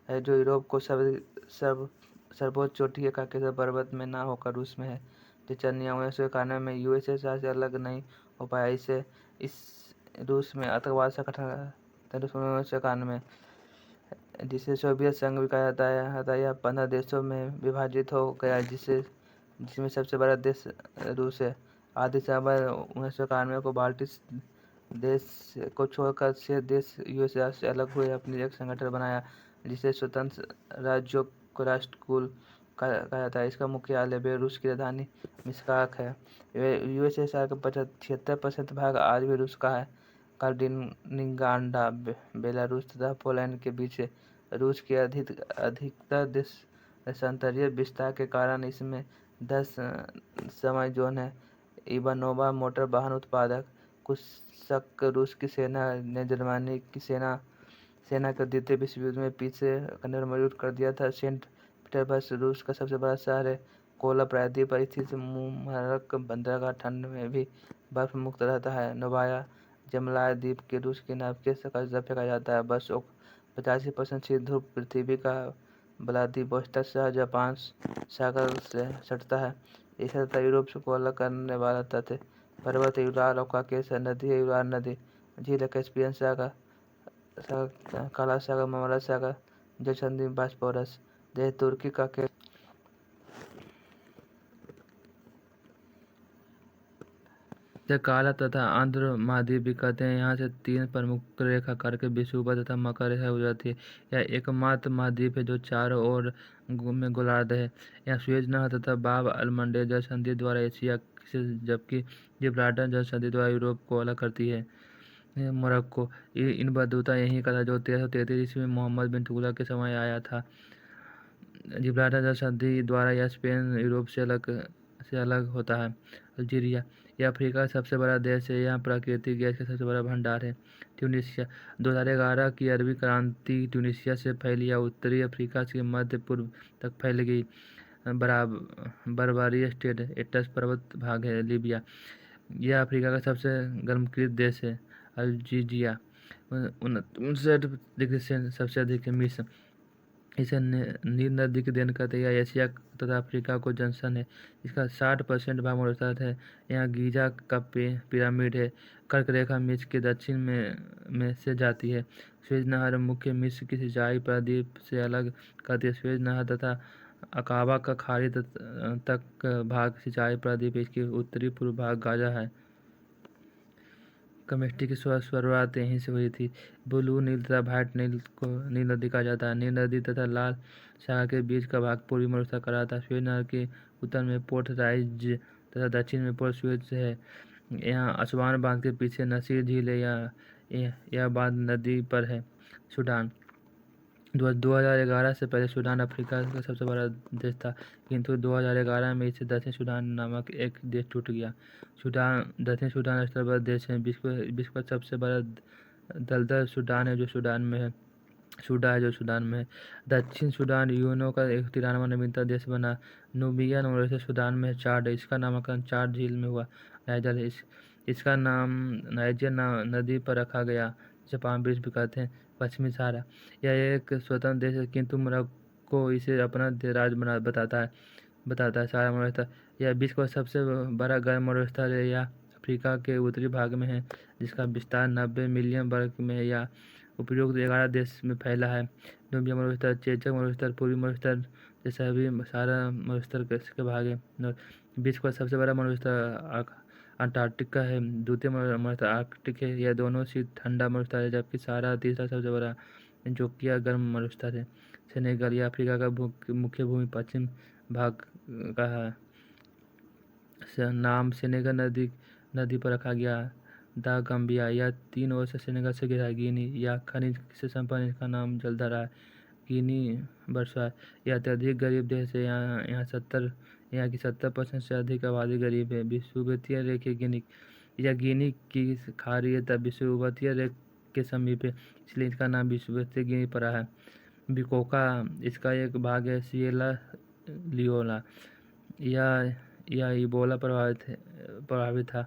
है, जो यूरोप को सर्वोच्च चोटी है। काकेशस पर्वत में न होकर रूस में है। चेचन्या 1991 में यूएसएसआर से अलग नहीं हो पाया। इस रूस में आतंकवाद संगठन 1991 में, जिसे सोवियत संघ भी कहा जाता है। यह 15 देशों में विभाजित हो गया, जिसमें सबसे बड़ा देश रूस है। 8 दिसंबर 1991 को बाल्टिक देश को छोड़कर 6 देश यूएसएसआर से अलग हुए, अपनी एक संगठन बनाया, जिसे स्वतंत्र राज्यों को राष्ट्रकुल कहा जाता है। इसका मुख्यालय बेलारूस की राजधानी मिन्स्क है। यूएसएसआर का 76% भाग आज भी रूस का है। कालिनिंग्राड बेलारूस तथा पोलैंड के बीच है। रूस की अधिकतर देशांतरीय विस्तार के कारण इसमें 10 समय जोन है। इवानोवा मोटर वाहन उत्पादक। कुछ शक रूस की सेना ने जर्मनी की सेना को द्वितीय विश्व युद्ध में पीछे करने पर मजबूर कर दिया था। सेंट पीटर्सबर्ग रूस का सबसे बड़ा शहर है। कोला प्रायद्वीप पर स्थित मुबारक बंदरगाह ठंड में भी बर्फ मुक्त रहता है। नोवाया ज़ेमाया द्वीप के रूस के नाविक का फेंका जाता है। बस 85% शीत ध्रुव पृथ्वी का व्लादिवोस्टोक शहर जापान सागर से सटता है। इसी तरह यूरोप को अलग करने वाला तथ्य पर्वत यूराल और काकेशस नदी है। यूराल नदी झील कैस्पियन सागर, काला सागर, मर्मरा सागर, जलसंधि बॉस्फोरस। देश तुर्की का काला तथा आंध्र महाद्वीप भी कहते हैं। यहाँ से 3 प्रमुख रेखाकार के विषुवत तथा मकर रेखा गुजरती है। यह एकमात्र महाद्वीप है जो चारों ओर में गोलार्ध है। यहाँ सुएज नहर तथा बाब अलमंडेब जलसंधि द्वारा एशिया से, जबकि जिब्राल्टर जलसंधि द्वारा यूरोप को अलग करती है। मोरक्को इन बदूता यहीं का था, जो 1333 ईस्वी में मोहम्मद बिन तुगलक के समय आया था। जिब्राल्टर जलसंधि द्वारा यह स्पेन यूरोप से अलग होता है। अल्जीरिया यह अफ्रीका का सबसे बड़ा देश है। यहाँ प्राकृतिक गैस का सबसे बड़ा भंडार है। ट्यूनीशिया 2011 की अरबी क्रांति ट्यूनीशिया से फैली, या उत्तरी अफ्रीका से मध्य पूर्व तक फैल गई। बर्बरी स्टेट एटस पर्वत भाग है। लीबिया यह अफ्रीका का सबसे गर्मकृत देश है। अल्जीरिया 59 डिग्री से सबसे अधिक है। मिस्र इसे नील नदी की देन कहते हैं। यह एशिया तथा अफ्रीका को जंक्शन है। इसका 60% भाग मौजूद है। यहाँ गीजा का पिरामिड है। कर्क रेखा मिस्र के दक्षिण में से जाती है। सुएज नहर मुख्य मिस्र की सिंचाई प्रायद्वीप से अलग करती है। सुएज नहर तथा अकाबा का खाड़ी तक भाग सिंचाई प्रायद्वीप, इसके उत्तरी पूर्व भाग गाजा है। केमिस्ट्री की शुरुआत यहीं से हुई थी। ब्लू नील तथा व्हाइट नील को नील नदी कहा जाता है। नील नदी तथा लाल सागर के बीच का भाग पूर्वी मरुस्थल कहलाता है। सुएज नहर के उत्तर में पोर्ट साइज तथा दक्षिण में पोर्ट सुएज है। यहाँ असवान बांध के पीछे नसीर झील है। यह बांध नदी पर है। सूडान 2011 से पहले सूडान अफ्रीका का सबसे बड़ा देश था, किंतु 2011 में इससे दक्षिण सूडान नामक एक देश टूट गया। दक्षिण सूडान स्तरबद्ध देश है। विश्व का सबसे बड़ा दलदल सूडान है जो सूडान में है। दक्षिण सूडान यूएनओ का 93वां नवीनतम देश बना। नूबिया नॉर्वे सूडान में चाड है। इसका नामकरण चाड झील में हुआ। नाइजर इसका नाम नाइजर नदी पर रखा गया, जिसे पाम बीच भी कहते हैं। पश्चिमी सहारा यह एक स्वतंत्र देश है, किंतु मोरक्को इसे अपना राज्य बताता है। सहारा मरुस्थल यह विश्व का सबसे बड़ा गर्म मरुस्थल है। यह अफ्रीका के उत्तरी भाग में है, जिसका विस्तार 90 मिलियन वर्ग में है। यह उपयुक्त 11 देश में फैला है। नूबिया मरुस्थल, चेचक मरुस्थल, पूर्वी मरुस्थल ये सभी सहारा मरुस्थल के भाग है। विश्व का सबसे बड़ा मरुस्थल अंटार्कटिका है। द्वितीय मरुस्थल आर्कटिक है। यह दोनों शीत ठंडा मरुस्थल है, जबकि सहारा तीसरा सबसे बड़ा जोकिया गर्म मरुस्थल है। सेनेगल यह अफ्रीका का मुख्य भूमि पश्चिम भाग का है। नाम सेनेगल नदी पर रखा गया। द गम्बिया यह 3 ओर से सेनेगल से घिरा है। गिनी यह खनिज से संपन्न, इसका नाम जलधरा है। गिनी बरसात यह अत्यधिक गरीब देश है। यहाँ की 70% से अधिक आबादी गरीब है। विषुवतीय रेखा गिनी की खाड़ी है, तब विषुवतीय रेखा के समीप है, इसलिए इसका नाम विषुवतीय गिनी पड़ा है। बिकोका इसका एक भाग है। सिएरा लियोना यह इबोला प्रभावित था।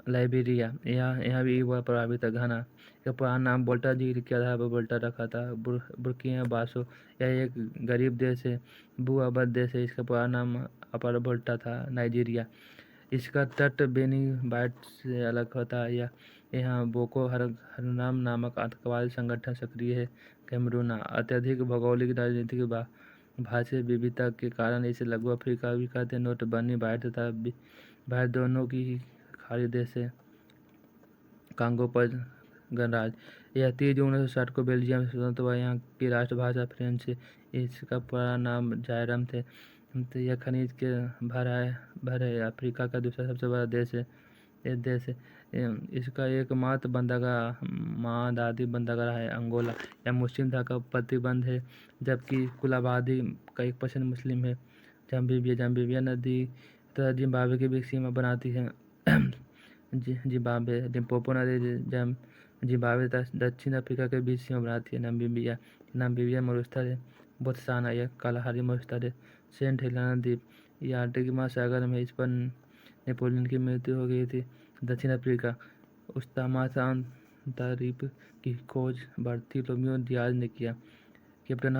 लाइबेरिया यहाँ भी इबोला प्रभावित है। घाना इसका पुराना नाम बोल्टा झील के आधार पर बोल्टा रखा था। बुर्किना फासो यह एक गरीब देश है, भू-आबाद देश है, इसका पुराना नाम अपर बोल्टा था। नाइजीरिया इसका तट बेनी बाइट से अलग होता है। यहाँ बोको हरनाम नामक आतंकवादी संगठन सक्रिय है। कैमरून अत्यधिक भौगोलिक राजनीतिक भाषा विविधता के कारण इसे लघु अफ्रीका भी कहते हैं। नोटबंदी भारत तथा भारत दोनों की खाड़ी देश है। कांगो पर गणराज्य यह 30 जून 1960 को बेल्जियम से स्वतंत्र हुआ। यहाँ की राष्ट्रभाषा फ्रेंच है। इसका पुराना नाम जायरम थे। तो यह खनिज के भर है। अफ्रीका का दूसरा सबसे बड़ा देश है। इसका एकमात्र बंदरगाह महादादी बंदरगाह है। अंगोला यह मुस्लिम धर्म का प्रतिबंध है, जबकि कुल आबादी का 1% मुस्लिम है। जाम्बिया नदी तथा जिम्बाब्वे की भी सीमा बनाती है। जिम्बाब्वे लिम्पोपो नदी जिम्बाब्वे तथा दक्षिण अफ्रीका के बीच सीमा बनाती है। नामीबिया मरुस्थल है। बोत्सवाना यह कालाहारी मरुस्थल है। सेंट हेलेना द्वीप यह आर्कटिक महासागर में, इस पर नेपोलियन की मृत्यु हो गई थी। दक्षिण अफ्रीका उस्तामासांतारीप की खोज बार्थोलोम्यू डियाज ने किया। कैप्टन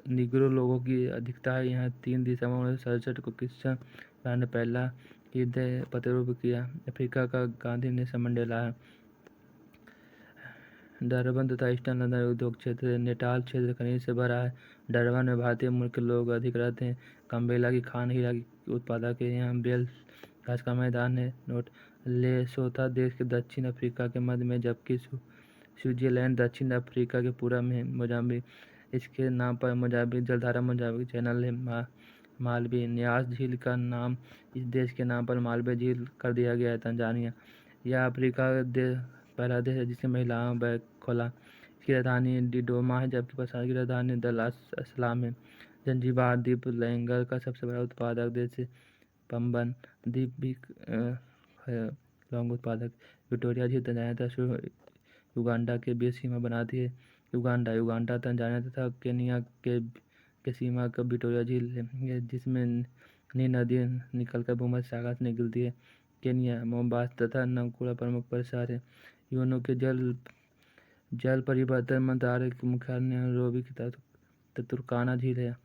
निग्रो लोगों की अधिकता है। यहाँ 3 दिसंबर 1967 को क्रिश्चियन ने पहला हृदय प्रतिरूप किया। अफ्रीका का गांधी नेल्सन मंडेला है। डरबन तथा ईस्टर्न लंदन उद्योग क्षेत्र नेटाल क्षेत्र खनिज से भरा है। डरबन में भारतीय मूल के लोग अधिक रहते हैं। कम्बेला की खान हीरा की उत्पादक है। यहाँ बेल घास का मैदान है। लेसोथो देश के दक्षिण अफ्रीका के मध्य में, जबकि स्विट्जरलैंड दक्षिण अफ्रीका के पूर्व में है। मोजाम्बिक इसके नाम पर मोजाम्बिक जलधारा मोजाम्बिक चैनल है। मालवी न्यास झील का नाम इस देश के नाम पर मालवे झील कर दिया गया है। तंजानिया यह अफ्रीका का पहला देश है जिसकी महिलाओं बैग खोला। इसकी राजधानी डिडोमा है, जबकि प्रशासनिक की राजधानी दर एस सलाम है। जंजीबार द्वीप लैंगर का सबसे बड़ा उत्पादक देश है। पम्बन द्वीप भी लौंग उत्पादक। विक्टोरिया झील तंजानिया तथा युगांडा के बीच सीमा बनाती है। युगांडा तंजानिया तथा केनिया के सीमा का विक्टोरिया झील है, जिसमें नील नदी निकलकर भूमध्य सागर से निकलती है। केनिया मोम्बासा तथा नकोड़ा प्रमुख परिसर है। यूएनओ के जल परिवर्तन मंत्रालय के मुख्यालय नैरोबी की तुर्काना झील है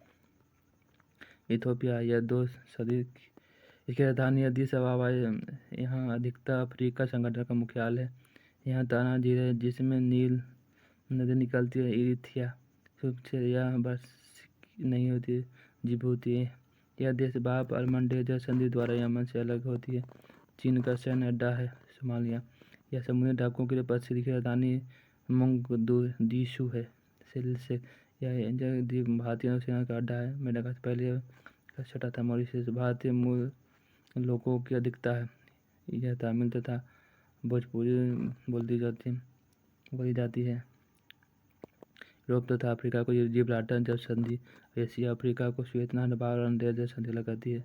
इथोपिया। यह 2 सदी इसकी राजधानी अदीस अबाबा है। यहाँ अधिकतर अफ्रीका संगठन का मुख्यालय है। यहाँ ताना झील है जिसमें नील नदी निकलती है। इरिथिया से यह बस नहीं होती जिबूती। यह देश बाब अलमंडेजा संधि द्वारा यमन से अलग होती है। चीन का सैन्य अड्डा है सोमालिया। यह समुद्री डाकुओं के लिए प्रसिद्ध की राजधानी मोगदीशु है। सेल से यह द्वीप भारतीय नौसेना का अड्डा है। मेडागास्कर पहले छठा था। मॉरिशस भारतीय मूल लोगों की अधिकता है। यह तमिल तथा भोजपुरी बोली जाती है। यूरोप तथा अफ्रीका को जिब्राल्टर जल संधि, एशिया अफ्रीका को स्वेतनार जल संधि लगाती है।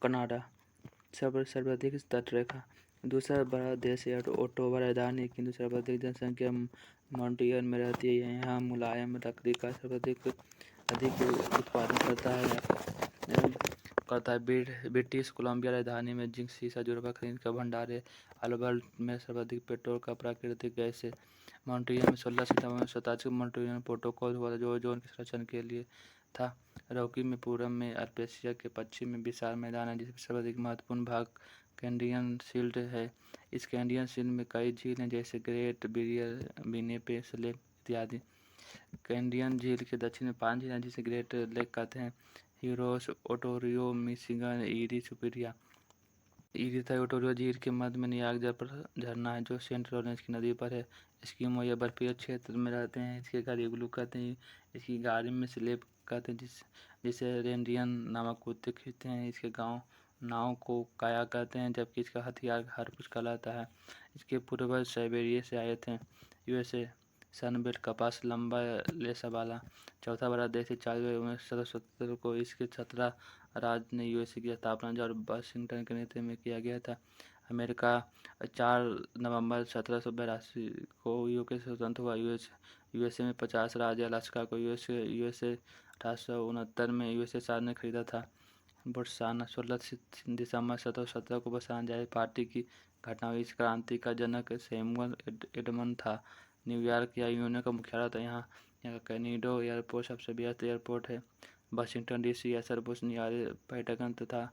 कनाडा सर्वाधिक तटरेखा। दूसरा बड़ा देश है ओटावा राजधानी, किंतु सर्वाधिक जनसंख्या मॉन्ट्रियल में रहती है। यहाँ मुलायम लकड़ी का सर्वाधिक उत्पादन करता है। ब्रिटिश कोलंबिया राजधानी में जिंक, सीसा, जुराफा खनिज का भंडार है। अल्बर्टा में सर्वाधिक पेट्रोल का प्राकृतिक गैस है। मॉन्ट्रियल में 16 सितंबर 1987 मॉन्ट्रियल प्रोटोकॉल हुआ जो ओजोन के संरक्षण के लिए था। रॉकी में पूर्व में अल्पेशिया के पश्चिम में विशाल मैदान है जिसमें सर्वाधिक महत्वपूर्ण भाग कैनेडियन शील्ड है। इस कैनेडियन शील्ड में कई झील हैं जैसे ग्रेट बैरियर, विनिपेग लेक इत्यादि। कैनेडियन झील के दक्षिण में 5 झील हैं जिसे ग्रेट लेक कहते हैं। Heroes, Ontario, Michigan, eerie, superior. Eerie तथा ओंटारियो झील के मध्य में नियाग्रा झरना है जो सेंट लॉरेंस की नदी पर है। एस्किमो यह बर्फीले क्षेत्र में रहते हैं। इसके घर इग्लू कहते हैं। इसकी गाड़ी में स्लेप कहते हैं जिसे रेंडियन नामक कुत्ते खींचते हैं। इसके नाव को काया कहते हैं जबकि इसका हथियार हारपूस कहलाता है। इसके पूर्वज साइबेरिया से आए थे। यूएसए सनबेल्ट कपास लंबा रेशा वाला चौथा बड़ा देश है। 1770 को इसके 17 राज्य ने यूएसए की स्थापना जो वाशिंगटन के नेतृत्व में किया गया था। अमेरिका 4 नवंबर 1782 को यूके से स्वतंत्र हुआ। यूएसए में 50 राज्य। अलास्का को यूएसए 1869 में यूएसए शाह ने खरीदा था। बोत्सवाना 16 दिसंबर 1717 को बोत्सवाना जातीय पार्टी की घटना हुई। इस क्रांति का जनक सैमुअल एडमंड था। न्यूयॉर्क या यूनियन का मुख्यालय था। यहाँ का कैनेडो एयरपोर्ट सबसे व्यस्त एयरपोर्ट है। वाशिंगटन डीसी या सर्वोच्च न्यायालय पेंटागन तथा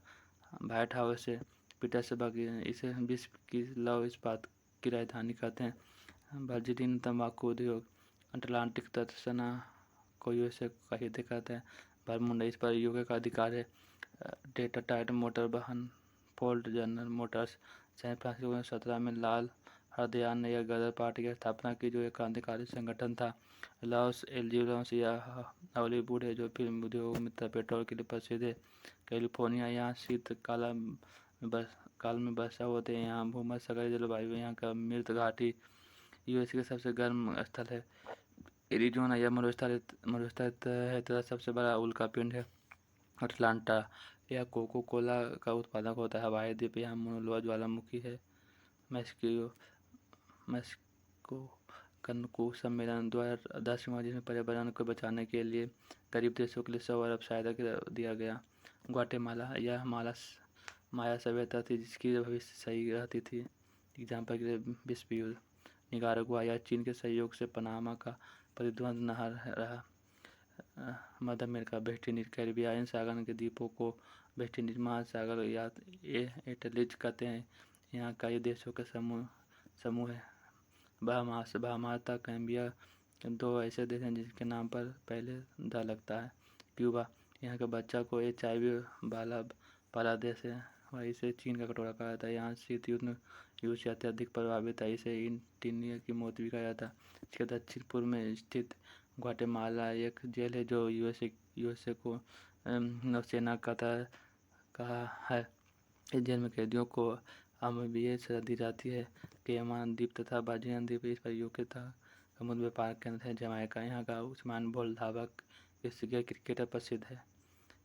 व्हाइट हाउस है। पीटर्सबर्ग इसे विश्व की लौह इस्पात की राजधानी कहते हैं। वर्जिनिया तंबाकू उद्योग। अटलांटिक तटसना को यूएसए का हृदय कहते हैं। बरमुंडा इस पर यूके का अधिकार है। डेट्रॉइट मोटर वाहन। Ford General Motors. San Francisco में 17 में लाल हरदयाल ने यह गदर पार्टी की स्थापना की जो एक क्रांतिकारी संगठन था। लॉस एंजिल्स या हॉलीवुड है जो फिल्म उद्योग में पेट्रोल के लिए प्रसिद्ध है। कैलिफोर्निया यहाँ शीत काल में वर्षा होते हैं। यहाँ भूमध्यसागरीय जलवायु। यहाँ का मृत घाटी यूएस के सबसे गर्म स्थल है। एरिजोना यह मरुस्थल है तथा सबसे बड़ा उल्का पिंड है। अटलांटा यह कोको कोला का उत्पादक होता है। हवाई द्वीप यहाँ मोनोलोआ ज्वालामुखी है। मैक्सिको कनकू सम्मेलन 2010 में जिसमें पर्यावरण को बचाने के लिए गरीब देशों के लिए 100 अरब सहायता दिया गया। ग्वाटेमाला यह माया सभ्यता थी जिसकी भविष्य सही रहती थी। एग्जाम्पल के लिए विश्व युद्ध। निकारागुआ यह चीन के सहयोग से पनामा का प्रतिद्वंद नहर रहा। मध्य अमेरिका वेस्ट इंडीज कैरिबियन सागर के द्वीपों को वेस्ट इंडीज महासागर या एंटिल्स कहते हैं। यहाँ कई देशों के समूह है। बहामास तथा कैम्बिया 2 ऐसे देश हैं जिनके नाम पर पहले द लगता है। क्यूबा यहाँ के बच्चा को HIV वाला देश है। वह इसे चीन का कटोरा कहा जाता है। यहाँ शीत युद्ध से अत्यधिक प्रभावित है। इसे इंटीनिया की मौत भी कहा जाता है। इसके दक्षिण पूर्व में स्थित ग्वाटेमाला एक जेल है जो यूएसए को नौसेना कहा है। इस जेल में कैदियों को अमानवीय सजा दी जाती है। केमान द्वीप तथा वर्जिनिया द्वीप इस पर यूके का समुद्र व्यापार केंद्र है। जमैका यहाँ का उस्मान बोल्ट धावा क्रिकेटर प्रसिद्ध है।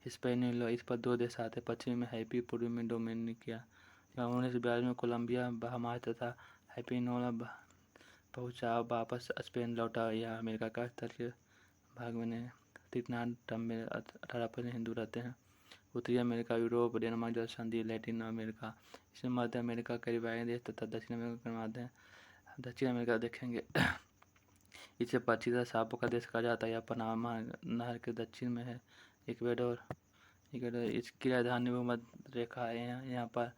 हिस्पैनियोला इस पर 2 देश आते। पश्चिमी में हैप्पी, पूर्वी में डोमिनिका। 1942 में कोलंबिया, बहामास तथा हिस्पैनियोला पहुंचा वापस स्पेन लौटा। यह अमेरिका का तटीय भाग में तमिलनाडु में 18% हिंदू रहते हैं। उत्तरी अमेरिका, यूरोप, डेनमार्क जल संधि, लैटिन अमेरिका इसमें मध्य अमेरिका, कैरिबियन देश तथा दक्षिण अमेरिका के मध्य। दक्षिण अमेरिका देखेंगे इसे पचीसा सांपों का देश कहा जाता है। यह पनामा नहर के दक्षिण में है। इक्वेडोर इसकी राजधानी भूमध्य रेखा है। यहाँ पर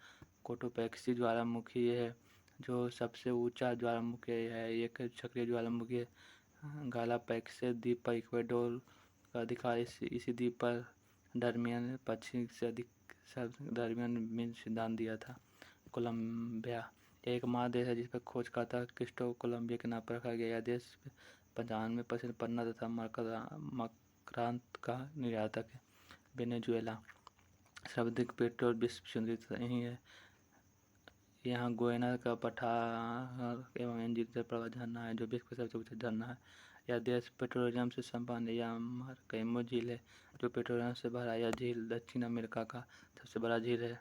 कोटोपैक्सी ज्वालामुखी है जो सबसे ऊंचा ज्वालामुखी है। एक सक्रिय ज्वालामुखी है। गालापैक्स द्वीप पर इक्वेडोर का अधिकार इसी द्वीप पर डरमियन पश्चिम से अधिक डरमियन में सिद्धांत दिया था। कोलंबिया एक महादेश है जिस पर खोजकर्ता क्रिस्टोफर कोलंबिया के नाम पर रखा गया। यह देश 95% पन्ना तथा मकरांत का निर्यातक है। वेनेजुएला सर्वाधिक पेट्रोल विश्व सुंदर यही है। यहाँ गुयना का पठार एवं एंजिल प्रवाह झरना है जो विश्व का सबसे ऊंचा झरना है। यह देश पेट्रोलियम से संपन्न है। यहाँ मारकैमो झील है जो पेट्रोलियम से भरा। यह झील दक्षिण अमेरिका का सबसे बड़ा झील है।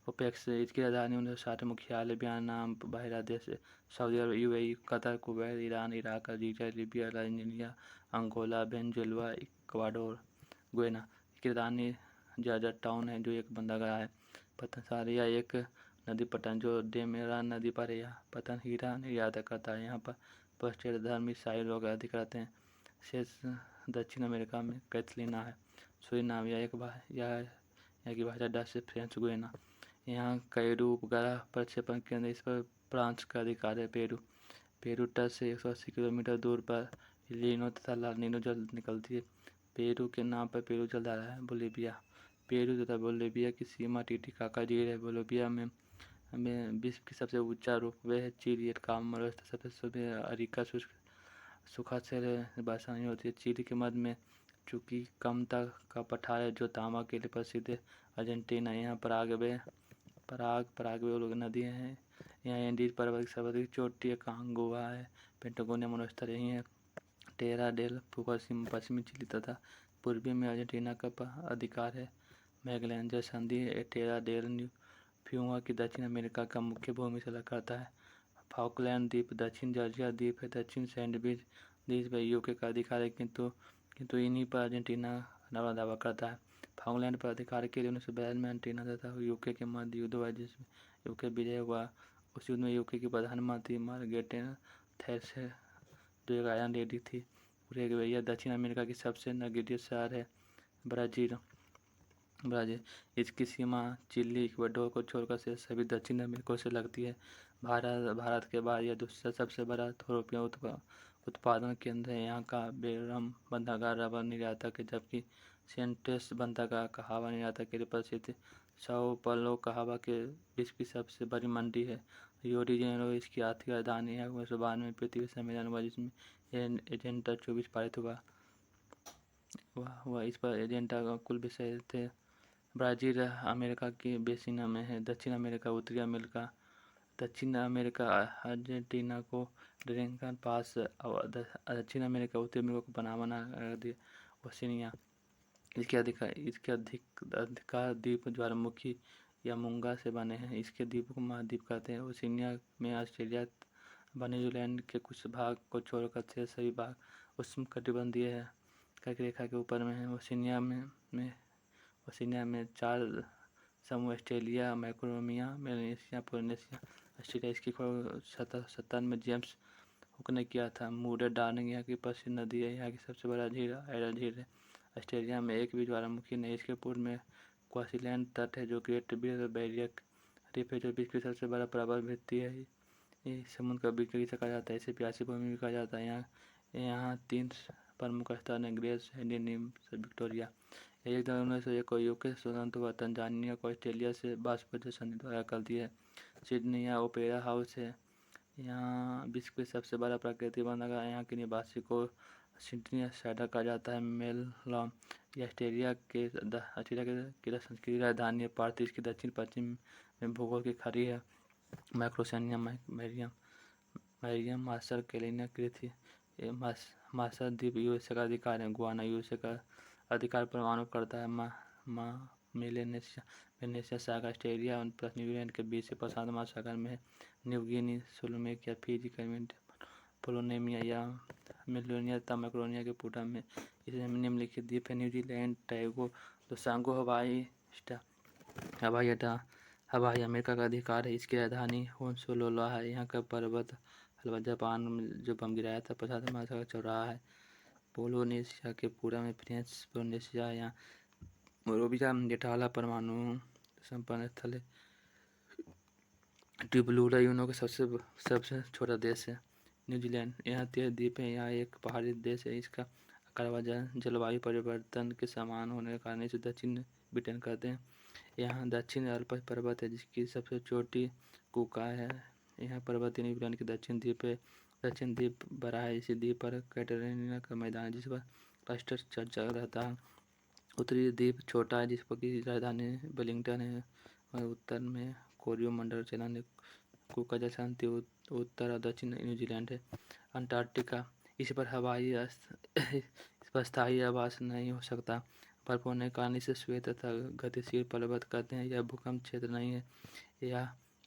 ओपेक्स इसकी राजधानी 1960 मुख्यालय वियतनाम बहिर्देश Saudi Arabia, UAE, Qatar, Kuwait, Iran, Iraq, Algeria, Libya, Nigeria, Angola, Venezuela, Ecuador. Guyana इसकी राजधानी जॉर्ज टाउन है जो एक बंदरगाह है। पतनसारिया एक नदी पट्टन जो डेमेरा नदी पर है। यह पतन हीरा निर्यात करता है। यहाँ पर प्रोटेस्टेंट धर्म ईसाई लोग अधिक रहते हैं। शेष दक्षिण अमेरिका में कैथलीना है। सूरीनाम यह यहाँ की भाषा डच से फ्रेंच। गुयना यहाँ कैरू उपग्रह प्रक्षेपण केंद्र इस पर फ्रांस का अधिकार है। पेरू तट से 180 किलोमीटर दूर पर लीनो तथा ला नीनो जल निकलती है। पेरू के नाम पर पेरू जलधारा है। बोलीविया पेरू तथा बोलीविया की सीमा टिटिकाका झील है। बोलीविया में विश्व की सबसे ऊंचा रोपवे है। चिली कामर सबसे सुबह अरिका सूखा से वर्षा नहीं होती है। चिली के मध्य में चूंकि कमता का पठार है जो तांबा के लिए प्रसिद्ध है। अर्जेंटीना यहाँ पराग्वे लोग नदियाँ हैं। यहाँ एंडीज पर्वत की सर्वाधिक चोटी है। कांगुआ है। पेंटागोनिया मरुस्थल यही है। टेरा डेल पश्चिमी चिली तथा पूर्वी में अर्जेंटीना का अधिकार है। मैगेलन संधि टेरा डेल न्यू फ्यूआ की दक्षिण अमेरिका का मुख्य भूमि से अलग करता है। फॉकलैंड द्वीप दक्षिण जॉर्जिया द्वीप है। दक्षिण सैंडविच द्वीप पर यूके का अधिकार है किंतु इन्हीं पर अर्जेंटीना दावा करता है। फॉकलैंड पर अधिकार के लिए 1942 में अर्जेंटीना तथा यूके के मध्य युद्ध हुआ जिसमें यूके विजय हुआ। उस युद्ध में यूके की प्रधानमंत्री मार्गरेट थैचर जो एक आयरन लेडी थी पूरे यह दक्षिण अमेरिका की सबसे नगरीय शहर है। ब्राज़ील इसकी सीमा चिली इक्वाडोर को छोड़कर से सभी दक्षिण अमेरिका से लगती है। भारत के बाद यह दूसरा सबसे बड़ा थोरोपिया उत्पादन केंद्र है। यहाँ का बेरम बंदरगाह रबर निर्यातक है जबकि सेंटेस बंदरगाह कहावा निर्यातक के लिए प्रसिद्ध है। sao paulo कहावा के विश्व की सबसे बड़ी मंडी है। रियो डी जेनेरो इसकी आर्थिक राजधानी है। 1992 में पृथ्वी सम्मेलन हुआ जिसमें एजेंडा 24 पारित हुआ। इस पर एजेंडा का कुल विषय थे। ब्राज़ील अमेरिका की बेसिना में है। दक्षिण अमेरिका अर्जेंटीना को ड्रेगन पास दक्षिण अमेरिका उत्तरी अमेरिका को पनामा दिया। ओशिनिया इसके अधिकार द्वीप ज्वालामुखी या मूंगा से बने हैं। इसके द्वीपों को महाद्वीप कहते हैं। ओशिनिया में ऑस्ट्रेलिया वेनेजुएला के कुछ भाग को छोड़कर से सभी भाग उष्णकटिबंधीय है। कर्क रेखा के ऊपर में है। ओशिनिया में 4 समूह ऑस्ट्रेलिया, मैक्रोनेशिया, मेलानेशिया, पोलिनेशिया, ऑस्ट्रेलिया। इसकी खोज 1970 में जेम्स हुक ने किया था। मूरे डार्लिंग यहाँ की प्रसिद्ध नदी है। यहाँ की सबसे बड़ा झील आयरल झील है। ऑस्ट्रेलिया में एक भी ज्वालामुखी नहीं। इसके पूर्व में क्वींसलैंड तट है जो ग्रेट बैरियर रीफ है जो विश्व की सबसे बड़ा प्रबल भित्ति है। ये समुद्र का बिक्री से कहा जाता है। इसे प्यासी भूमि भी कहा जाता है। यहाँ 3 प्रमुख स्थान है। Grace हेंडीनिम्स Victoria. 1901 को यूके स्वतंत्र हुआ। तंजानिया को ऑस्ट्रेलिया से वाष्पजल संधि द्वारा कर दिया है। सिडनी या ओपेरा हाउस है। यहाँ विश्व के सबसे बड़ा प्राकृतिक बंदरगाह। यहाँ के निवासी को सिडनी सैडा कहा जाता है। मेलबर्न यह ऑस्ट्रेलिया की संस्कृति राजधानी है। पर्थ इसकी दक्षिण पश्चिम में भूगोल की खड़ी है। मैक्रोनेशिया मैरियम मार्शल कैलिना कृति मार्शल द्वीप यूएसए का अधिकार है। गुआना यूएसए का अधिकार परमाणु करता है। मेलेनेशिया सागर ऑस्ट्रेलिया और न्यूजीलैंड के बीच से प्रशांत महासागर में है। न्यू गिनी, सोलोमेक या फिजी, पोलिनेशिया या मेलेनेशिया तथा मैक्रोनेशिया के पूर्व में इसे निम्नलिखित द्वीप है। न्यूजीलैंड, टोगो, लोसांगो हवाई अमेरिका का अधिकार है। इसकी राजधानी होनोलुलु है। यहाँ का पर्वत हलवा जापान में जो बम गिराया था पश्चिम महासागर चौराहा है। पोलिनेशिया के पूरा में फ्रेंच पोलिनेशिया या मोरोविया गेटाला परमाणु संपन्न स्थल है। ट्यूबलूरा यूनो का सबसे छोटा देश है। न्यूजीलैंड, यहाँ 13 द्वीप हैं। यहाँ एक पहाड़ी देश है। इसका आकार जलवायु परिवर्तन के समान होने के कारण इसे दक्षिण ब्रिटेन कहते हैं। यहाँ दक्षिण अल्प्स पर्वत है जिसकी सबसे चोटी कुका है। यहाँ पर्वत न्यूजीलैंड के दक्षिण द्वीप है। दक्षिण द्वीप बड़ा है। इसी द्वीप पर कैटरीना का मैदान है जिस पर राष्ट्र चर्चा रहता है। उत्तरी द्वीप छोटा है जिस पर की राजधानी वेलिंगटन है और उत्तर में कोरियोमंडल चैनल है। कुका जल शांति उत्तर और दक्षिण न्यूजीलैंड है। अंटार्कटिका, इस पर स्थायी आवास नहीं हो सकता। बर्फ होने के कारण इसे श्वेत तथा गतिशील पर्वत कहते हैं। यह भूकंप क्षेत्र नहीं है।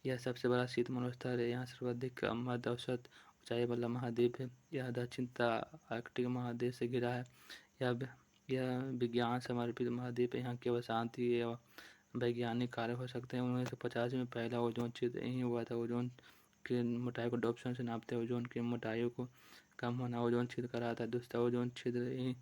यह सबसे बड़ा शीत मरुस्थल है। यहाँ सर्वाधिक मध्य औसत ऊंचाई वाला महाद्वीप है। यह दक्षिण आर्कटिक महादेश से घिरा है। यह विज्ञान समर्पित महाद्वीप है। यहाँ केवल शांति एवं वैज्ञानिक कार्य हो सकते हैं। 1950 में पहला ओजोन छिद्र यहीं हुआ था। ओजोन की मोटाई को डॉप्सन से नापते हैं। ओजोन की मोटाई को कम होना ओजोन छिद्र कराता है। दूसरा ओजोन छिद्र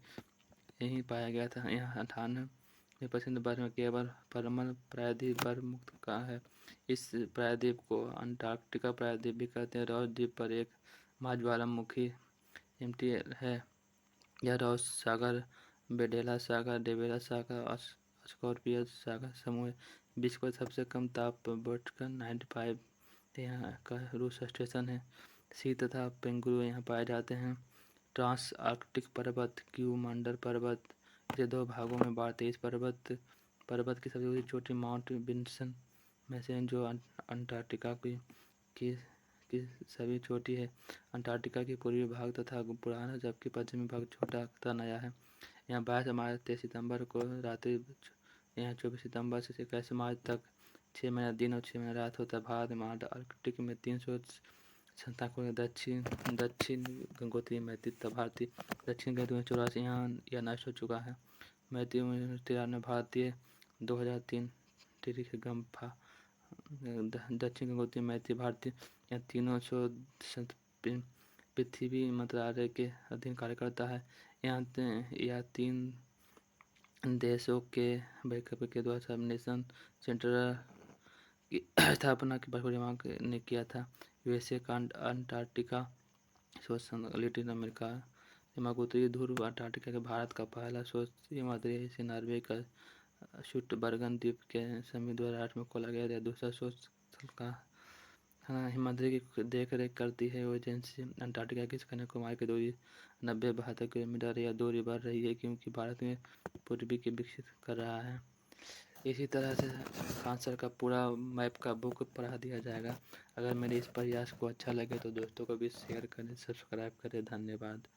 यहीं पाया गया था। यहाँ 98% बर्फ में केवल परमल प्रायद्वीप बर्फ मुक्त का है। इस प्रायद्वीप को अंटार्कटिका प्रायद्वीप भी कहते हैं। रॉस द्वीप पर एक महाज्वालामुखी एमटीएल है। यह रॉस सागर, बेडेला सागर, डेबेला सागर और स्कॉर्पियस सागर समूह है। विश्व का सबसे कम ताप बढ़कर 95 यहाँ का रूस स्टेशन है। सी तथा पेंगुरू यहाँ पाए जाते हैं। ट्रांस आर्कटिक पर्वत, क्यूमांडर पर्वत, इसे 2 भागों में बांटते हैं। इस पर्वत की सबसे ऊंची चोटी माउंट विन्सन में से जो अंटार्कटिका की सभी छोटी है। अंटार्कटिका के पूर्वी भाग तथा पुराना जबकि पश्चिमी भाग छोटा तथा नया है। यहाँ 22 मार्च 23 सितंबर को रात्रि यहाँ 24 सितंबर से 21 मार्च तक 6 महीना दिन और 6 महीना रात होता है। भारत में अंटार्कटिक में 357 दक्षिण गंगोत्री में भारतीय दक्षिण गंगोत्री में 84 यहाँ यह नष्ट हो चुका है। मैत्री 1993 भारतीय 2003 तिरिख गम्फा दक्षिण गंगोत्री मैत्री भारतीय यहाँ 300 पृथ्वी मंत्रालय के अधीन कार्य करता है। यह 3 देशों के बैकअप के द्वारा सब नेशन सेंटर की स्थापना की बर्फीली ने किया था। यूएसए का अंटार्कटिका, लैटिन अमेरिका उत्तरी ध्रुव अंटार्कटिका के भारत का पहला मध्य एशिया नॉर्वे का शुटबर्गन द्वीप के समिति द्वारा 8 में खोला गया था। दूसरा शोध का हिमाद्री की देख रेख करती है। वो एजेंसी अंटार्कटिका की कन्याकुमारी की दूरी 90-72 किलोमीटर या दूरी बढ़ रही है क्योंकि भारत में पूर्वी की विकसित कर रहा है। इसी तरह से आंसर का पूरा मैप का बुक पढ़ा दिया जाएगा। अगर मेरे इस प्रयास को अच्छा लगे तो दोस्तों को भी शेयर करें, सब्सक्राइब करें। धन्यवाद।